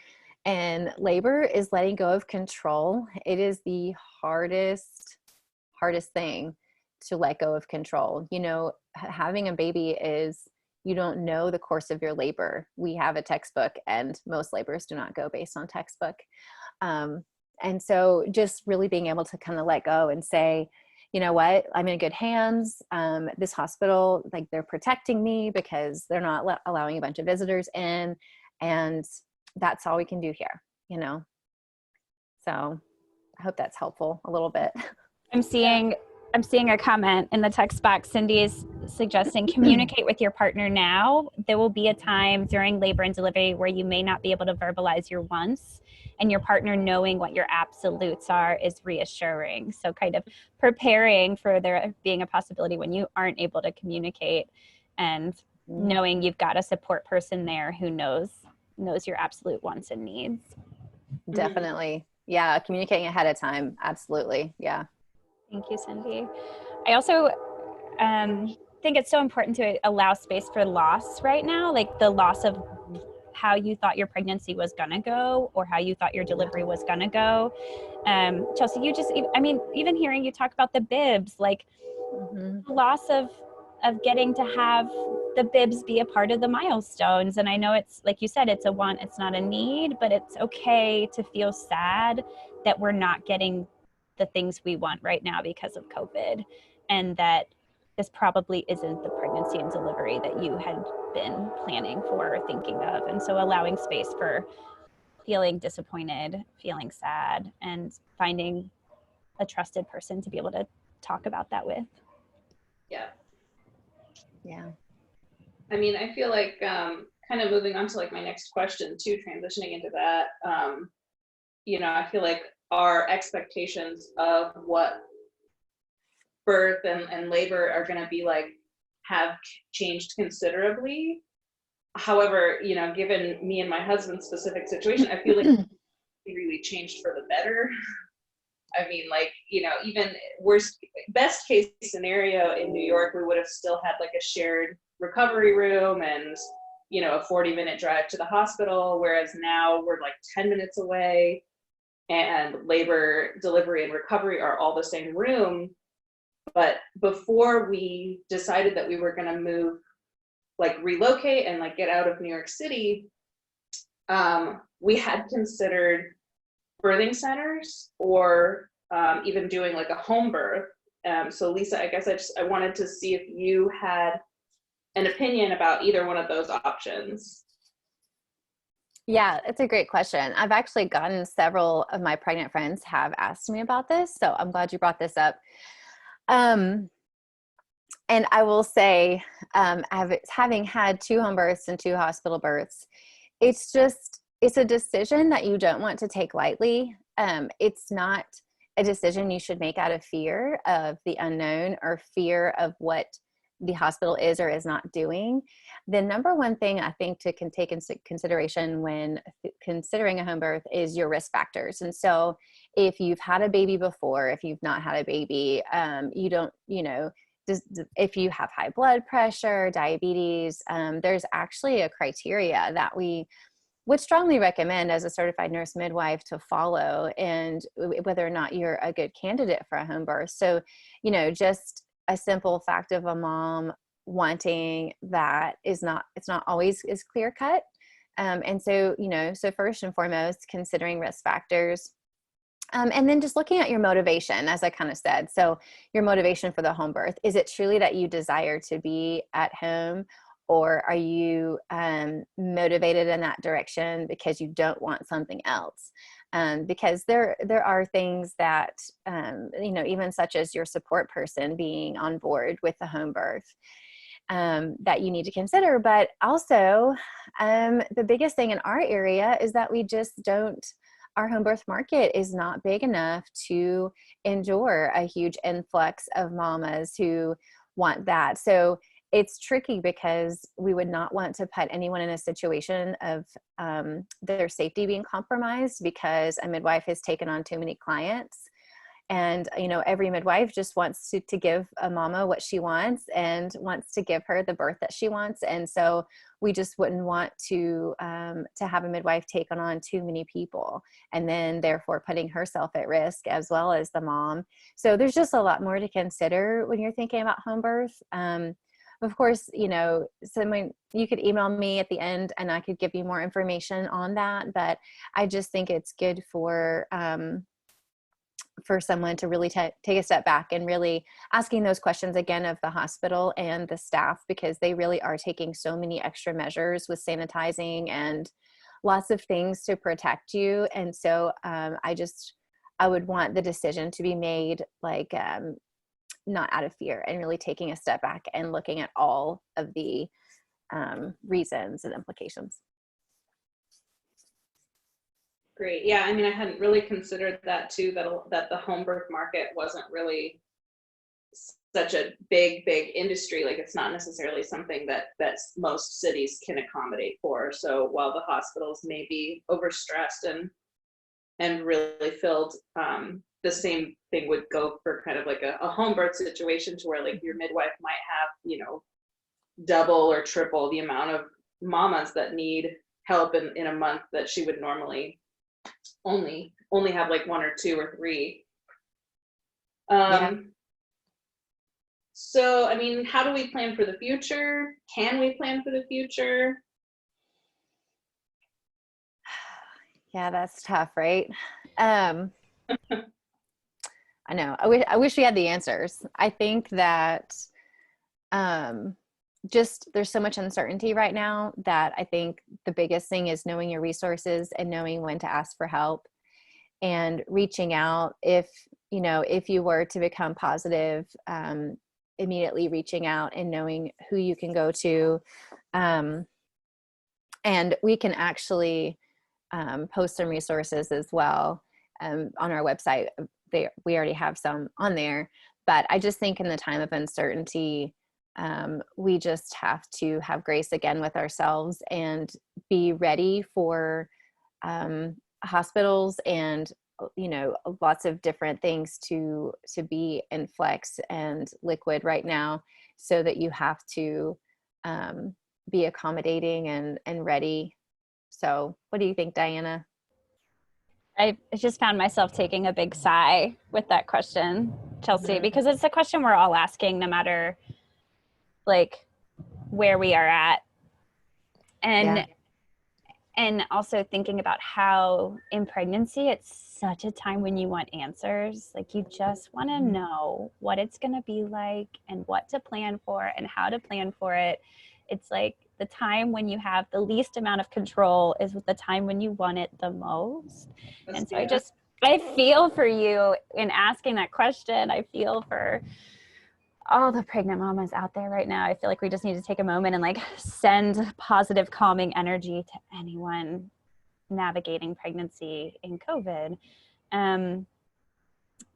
and labor is letting go of control. It is the hardest thing to let go of control. Having a baby is, you don't know the course of your labor. We have a textbook, and most labors do not go based on textbook. And so just really being able to kind of let go and say, you know what, I'm in good hands. This hospital, like, they're protecting me because they're not allowing a bunch of visitors in, and that's all we can do here, So I hope that's helpful a little bit. I'm seeing a comment in the text box. Cindy is suggesting communicate with your partner now. There will be a time during labor and delivery where you may not be able to verbalize your wants, and your partner knowing what your absolutes are is reassuring. So kind of preparing for there being a possibility when you aren't able to communicate, and knowing you've got a support person there who knows your absolute wants and needs. Definitely. Yeah. Communicating ahead of time. Absolutely. Yeah. Thank you, Cindy. I also think it's so important to allow space for loss right now, like the loss of how you thought your pregnancy was going to go, or how you thought your delivery was going to go. Chelsea, even hearing you talk about the bibs, like the loss of getting to have the bibs be a part of the milestones. And I know it's, like you said, it's a want, it's not a need, but it's okay to feel sad that we're not getting the things we want right now because of COVID, and that this probably isn't the pregnancy and delivery that you had been planning for or thinking of. And so allowing space for feeling disappointed, feeling sad, and finding a trusted person to be able to talk about that with. Yeah. Yeah. I mean, I feel like kind of moving on to like my next question too, transitioning into that, I feel like our expectations of what birth and labor are going to be like have changed considerably. However, given me and my husband's specific situation, I feel like it really changed for the better. I mean, like, even best case scenario in New York, we would have still had like a shared recovery room and, a 40-minute drive to the hospital, whereas now we're like 10 minutes away, and labor, delivery, and recovery are all the same room. But before we decided that we were going to move, like relocate and like get out of New York City, we had considered birthing centers, or even doing like a home birth. So Lisa, I guess I wanted to see if you had an opinion about either one of those options. Yeah, it's a great question. I've actually gotten several of my pregnant friends have asked me about this, so I'm glad you brought this up. And I will say, having had 2 home births and 2 hospital births, it's a decision that you don't want to take lightly. It's not a decision you should make out of fear of the unknown or fear of what the hospital is or is not doing. The number one thing I think to take into consideration when considering a home birth is your risk factors. And so if you've had a baby before, if you've not had a baby, if you have high blood pressure, diabetes, there's actually a criteria that we would strongly recommend as a certified nurse midwife to follow, and whether or not you're a good candidate for a home birth. So, just a simple fact of a mom wanting that it's not always as clear cut. And so, so first and foremost, considering risk factors. And then just looking at your motivation, as I kind of said. So your motivation for the home birth, is it truly that you desire to be at home, or are you motivated in that direction because you don't want something else? Because there are things that, even such as your support person being on board with the home birth, that you need to consider. But also, the biggest thing in our area is that our home birth market is not big enough to endure a huge influx of mamas who want that. So it's tricky because we would not want to put anyone in a situation of their safety being compromised because a midwife has taken on too many clients. And, every midwife just wants to give a mama what she wants and wants to give her the birth that she wants. And so we just wouldn't want to have a midwife take on too many people, and then therefore putting herself at risk as well as the mom. So there's just a lot more to consider when you're thinking about home birth. Of course, someone, you could email me at the end and I could give you more information on that. But I just think it's good for someone to really take a step back and really asking those questions again of the hospital and the staff, because they really are taking so many extra measures with sanitizing and lots of things to protect you. And so I would want the decision to be made not out of fear, and really taking a step back and looking at all of the reasons and implications. Great. Yeah, I mean, I hadn't really considered that too, that the home birth market wasn't really such a big industry. Like, it's not necessarily something that most cities can accommodate for. So while the hospitals may be overstressed and really filled, the same thing would go for kind of like a home birth situation, to where like your midwife might have, double or triple the amount of mamas that need help in a month that she would normally only have like one or two or three. So, I mean, how do we plan for the future? Can we plan for the future? Yeah, that's tough, right? I know. I wish we had the answers. I think that just there's so much uncertainty right now that I think the biggest thing is knowing your resources and knowing when to ask for help, and reaching out if you were to become positive, immediately reaching out and knowing who you can go to. And we can actually post some resources as well on our website. We already have some on there, but I just think in the time of uncertainty, we just have to have grace again with ourselves and be ready for hospitals and lots of different things to be in flex and liquid right now, so that you have to be accommodating and ready. So what do you think, Diana? I just found myself taking a big sigh with that question, Chelsea, Mm-hmm. because it's a question we're all asking no matter like where we are at. And also thinking about how in pregnancy, it's such a time when you want answers. Like, you just want to know what it's going to be like and what to plan for and how to plan for it. It's like the time when you have the least amount of control is the time when you want it the most. And so I feel for you in asking that question. I feel for all the pregnant mamas out there right now. I feel like we just need to take a moment and send positive, calming energy to anyone navigating pregnancy in COVID.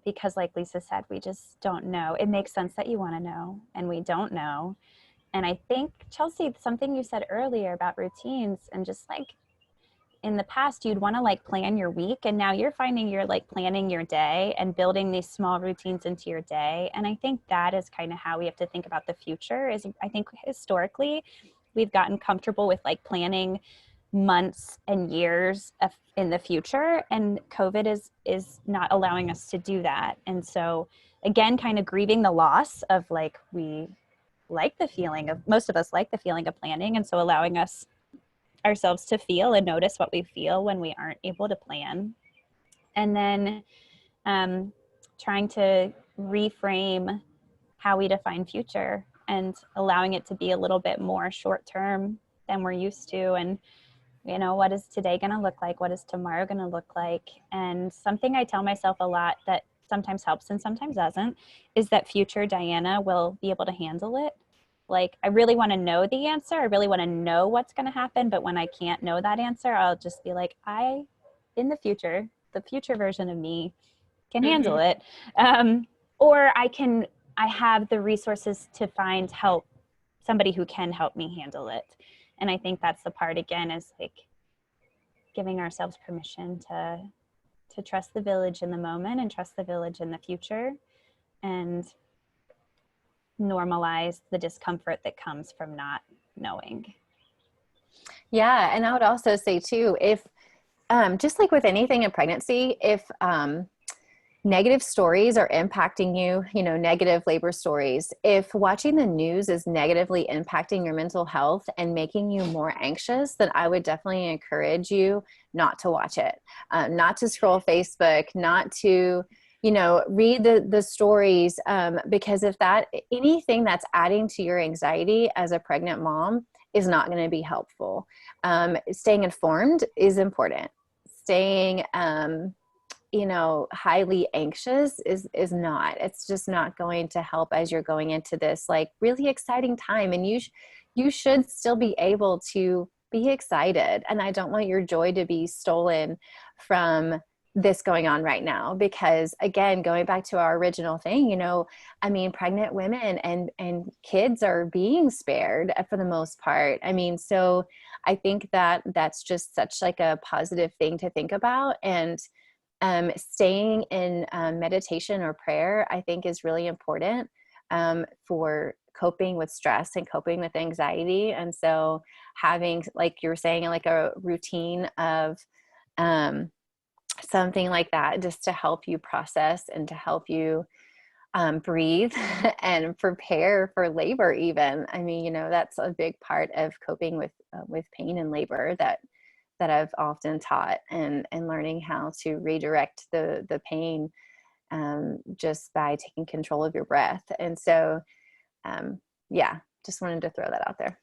Because like Lisa said, we just don't know. It makes sense that you want to know, and we don't know. And I think, Chelsea, something you said earlier about routines, and just in the past, you'd want to plan your week, and now you're finding you're planning your day and building these small routines into your day. And I think that is kind of how we have to think about the future. Is I think historically we've gotten comfortable with planning months and years in the future, and COVID is not allowing us to do that. And so again, kind of grieving the loss of we like the feeling of, most of us like the feeling of planning, and so allowing ourselves to feel and notice what we feel when we aren't able to plan. And then trying to reframe how we define future and allowing it to be a little bit more short term than we're used to. And, you know, what is today going to look like? What is tomorrow going to look like? And something I tell myself a lot that sometimes helps and sometimes doesn't is that future Diana will be able to handle it. Like, I really want to know the answer. I really want to know what's going to happen. But when I can't know that answer, I'll just be like, in the future version of me can handle it. Or I have the resources to find help, somebody who can help me handle it. And I think that's the part, again, is like giving ourselves permission to trust the village in the moment and trust the village in the future, and normalize the discomfort that comes from not knowing. Yeah. And I would also say too, if just like with anything in pregnancy, if negative stories are impacting you, you know, negative labor stories, if watching the news is negatively impacting your mental health and making you more anxious, then I would definitely encourage you not to watch it, not to scroll Facebook, not to, you know, read the stories, because if anything that's adding to your anxiety as a pregnant mom is not going to be helpful. Staying informed is important. Staying, you know, highly anxious is not. It's just not going to help as you're going into this like really exciting time. And you should still be able to be excited. And I don't want your joy to be stolen from this going on right now, because again, going back to our original thing, you know, I mean, pregnant women and kids are being spared for the most part. I mean, so I think that that's just such like a positive thing to think about. And staying in meditation or prayer, I think, is really important for coping with stress and coping with anxiety. And so having, like you were saying, like a routine of something like that, just to help you process and to help you breathe and prepare for labor even. I mean, you know, that's a big part of coping with pain and labor that I've often taught, and learning how to redirect the pain just by taking control of your breath. And so, yeah, just wanted to throw that out there.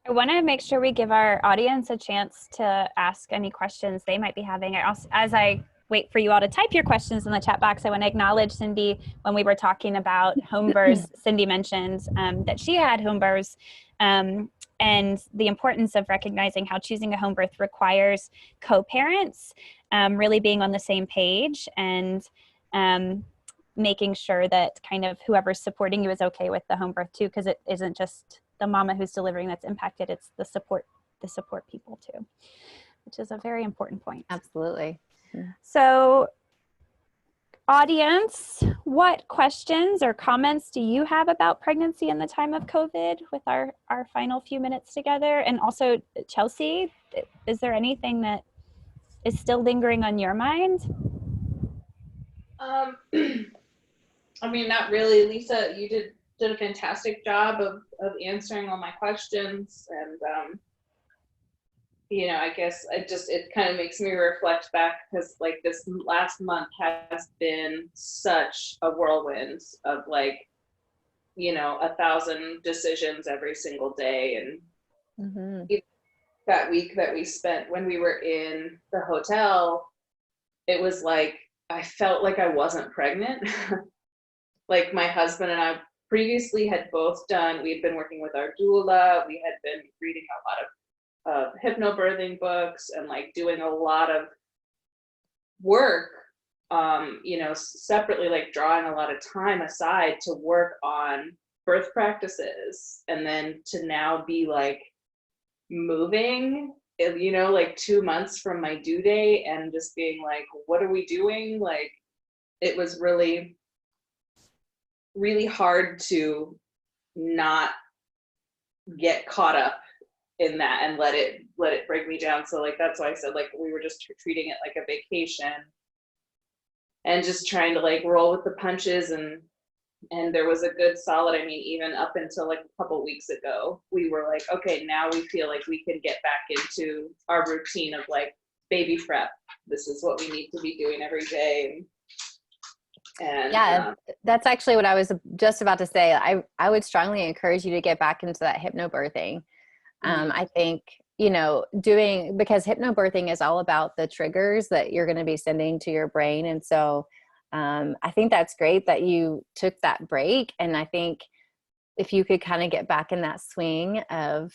I want to make sure we give our audience a chance to ask any questions they might be having. As I wait for you all to type your questions in the chat box, I want to acknowledge Cindy. When we were talking about home births, Cindy mentioned that she had home births, and the importance of recognizing how choosing a home birth requires co-parents really being on the same page, and making sure that kind of whoever's supporting you is okay with the home birth too, because it isn't just the mama who's delivering that's impacted, it's the support people too, which is a very important point. Absolutely. So audience, what questions or comments do you have about pregnancy in the time of COVID with our final few minutes together? And also, Chelsea, is there anything that is still lingering on your mind? I mean, not really. Lisa, you did a fantastic job of answering all my questions, and you know, I guess it kind of makes me reflect back, because like this last month has been such a whirlwind of like, you know, 1,000 decisions every single day. And that week that we spent when we were in the hotel, it was like I felt like I wasn't pregnant. Like my husband and I previously had both we had been working with our doula, we had been reading a lot of hypnobirthing books and like doing a lot of work, you know, separately, like drawing a lot of time aside to work on birth practices, and then to now be like moving, you know, like 2 months from my due date, and just being like, what are we doing? Like, it was really, really hard to not get caught up in that and let it break me down. So like, that's why I said, like, we were just treating it like a vacation and just trying to like roll with the punches. And there was a good solid, I mean, even up until like a couple weeks ago, we were like, okay, now we feel like we can get back into our routine of like baby prep. This is what we need to be doing every day. And yeah, that's actually what I was just about to say. I would strongly encourage you to get back into that hypnobirthing. I think, because hypnobirthing is all about the triggers that you're going to be sending to your brain. And so I think that's great that you took that break. And I think if you could kind of get back in that swing of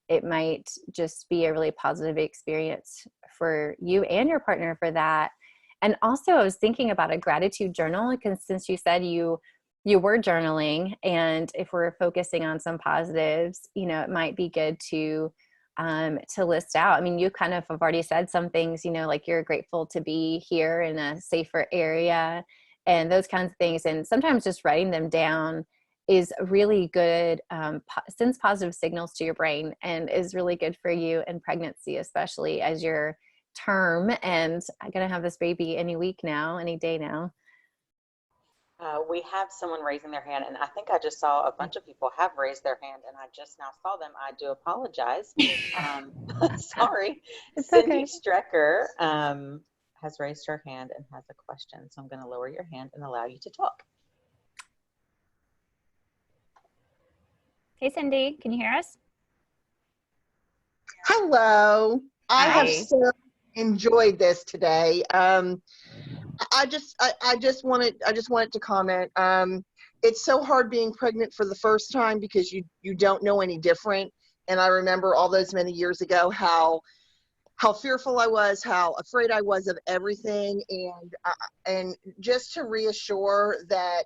it might just be a really positive experience for you and your partner for that. And also I was thinking about a gratitude journal, because since you said you were journaling, and if we're focusing on some positives, it might be good to list out. I mean, you kind of have already said some things, like you're grateful to be here in a safer area and those kinds of things. And sometimes just writing them down is really good, sends positive signals to your brain, and is really good for you in pregnancy, especially as your term. And I'm going to have this baby any day now. We have someone raising their hand, and I think I just saw a bunch of people have raised their hand, and I just now saw them. I do apologize. Sorry. It's Cindy okay. Strecker has raised her hand and has a question. So I'm going to lower your hand and allow you to talk. Hey, Cindy, can you hear us? Hello. I have Hi. so enjoyed this today. I just wanted to comment. It's so hard being pregnant for the first time because you don't know any different. And I remember all those many years ago how fearful I was, how afraid I was of everything, and just to reassure that,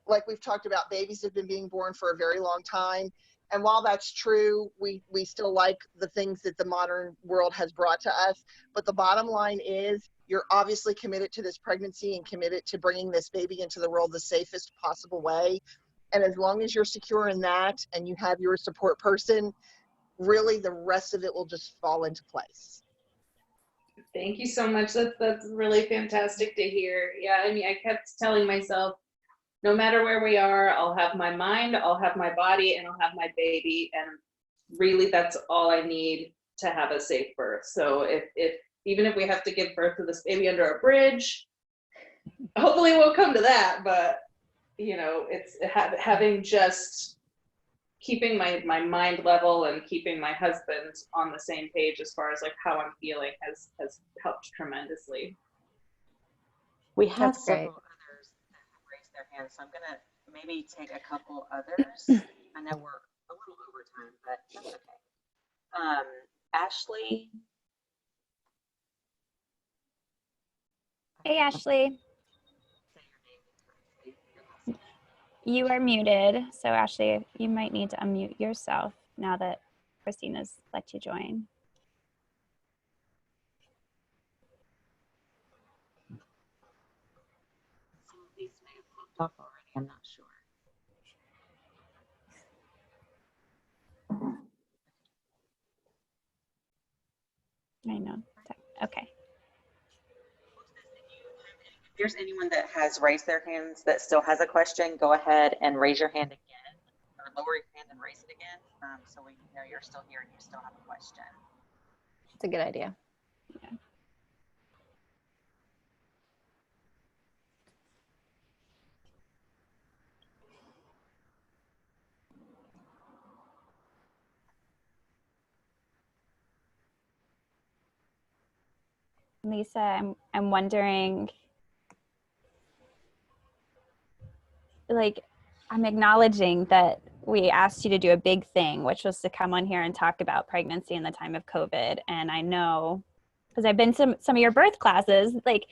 like we've talked about, babies have been being born for a very long time. And while that's true, we still like the things that the modern world has brought to us. But the bottom line is you're obviously committed to this pregnancy and committed to bringing this baby into the world the safest possible way. And as long as you're secure in that and you have your support person, really the rest of it will just fall into place. thank you so much. That's really fantastic to hear. Yeah, I mean, I kept telling myself, no matter where we are, I'll have my mind, I'll have my body, and I'll have my baby. And really, that's all I need to have a safe birth. So if even if we have to give birth to this baby under a bridge, hopefully it won't come to that. But it's having just keeping my mind level and keeping my husband on the same page as far as like how I'm feeling has helped tremendously. We have That's great. several others that have raised their hands, so I'm going to maybe take a couple others. I know we're a little over time, but that's okay. Ashley. Hey, Ashley. You are muted. So Ashley, you might need to unmute yourself now that Christina's let you join. Some of these may have popped off already, I'm not sure. I know. Okay. If there's anyone that has raised their hands that still has a question, go ahead and raise your hand again, or lower your hand and raise it again, so we know you're still here and you still have a question. It's a good idea. Yeah. Lisa, I'm wondering, like, I'm acknowledging that we asked you to do a big thing, which was to come on here and talk about pregnancy in the time of COVID. And I know, because I've been to some of your birth classes, like,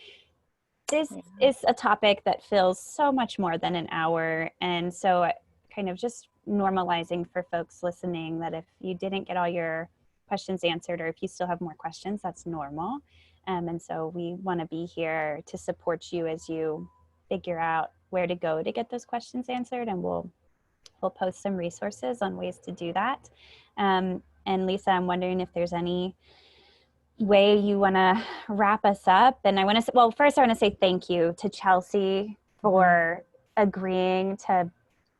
this is a topic that fills so much more than an hour. And so kind of just normalizing for folks listening that if you didn't get all your questions answered, or if you still have more questions, that's normal. And so we want to be here to support you as you figure out where to go to get those questions answered. And we'll post some resources on ways to do that. And Lisa, I'm wondering if there's any way you want to wrap us up. And I want to say, well, first I want to say thank you to Chelsea for agreeing to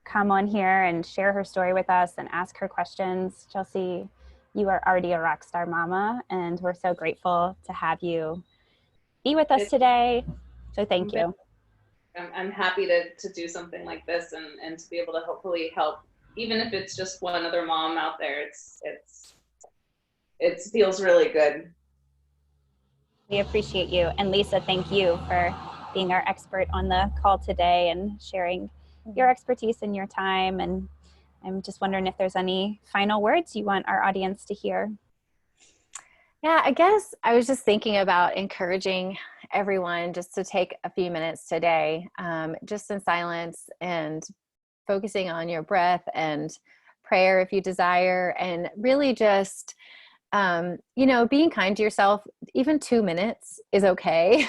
come on here and share her story with us and ask her questions. Chelsea you are already a rock star mama, and we're so grateful to have you be with us today. So thank you. I'm happy to do something like this and to be able to hopefully help, even if it's just one other mom out there. It feels really good. We appreciate you. And Lisa, thank you for being our expert on the call today and sharing your expertise and your time. And I'm just wondering if there's any final words you want our audience to hear. Yeah, I guess I was just thinking about encouraging everyone just to take a few minutes today, just in silence and focusing on your breath and prayer if you desire, and really just, being kind to yourself. Even 2 minutes is okay.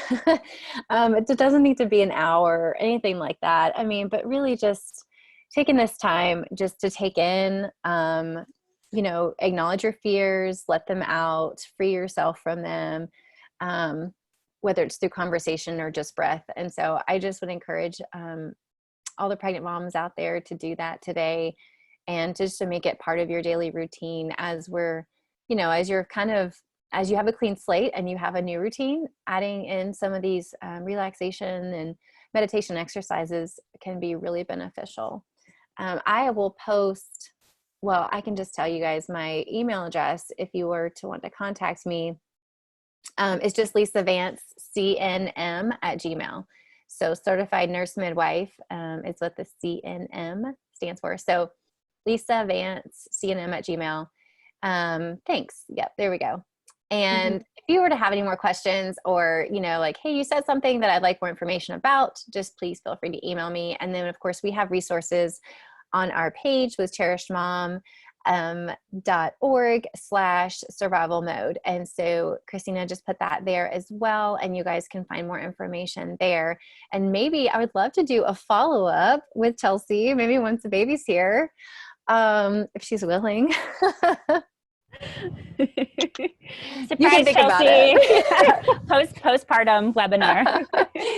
It doesn't need to be an hour or anything like that. I mean, but really just taking this time just to take in, acknowledge your fears, let them out, free yourself from them, whether it's through conversation or just breath. And so I just would encourage all the pregnant moms out there to do that today, and just to make it part of your daily routine as as you have a clean slate and you have a new routine. Adding in some of these relaxation and meditation exercises can be really beneficial. I will post, well, I can just tell you guys my email address if you were to want to contact me. It's just Lisa Vance, CNM@gmail. So certified nurse midwife is what the CNM stands for. So Lisa Vance, CNM@gmail. Thanks. Yep, there we go. And if you were to have any more questions, or, like, hey, you said something that I'd like more information about, just please feel free to email me. And then of course we have resources on our page with cherishedmom.org/survival mode. And so Christina just put that there as well. And you guys can find more information there. And maybe I would love to do a follow-up with Chelsea, maybe once the baby's here, if she's willing. Surprise, Chelsea. Postpartum webinar.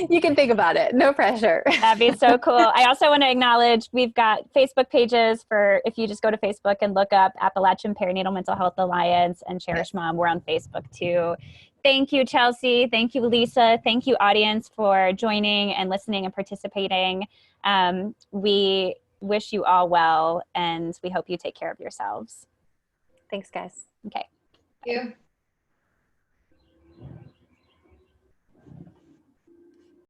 You can think about it. No pressure. That'd be so cool. I also want to acknowledge we've got Facebook pages for, if you just go to Facebook and look up Appalachian Perinatal Mental Health Alliance and Cherish Mom, we're on Facebook too. Thank you, Chelsea. Thank you, Lisa. Thank you, audience, for joining and listening and participating. We wish you all well, and we hope you take care of yourselves. Thanks, guys. Okay. Thank you.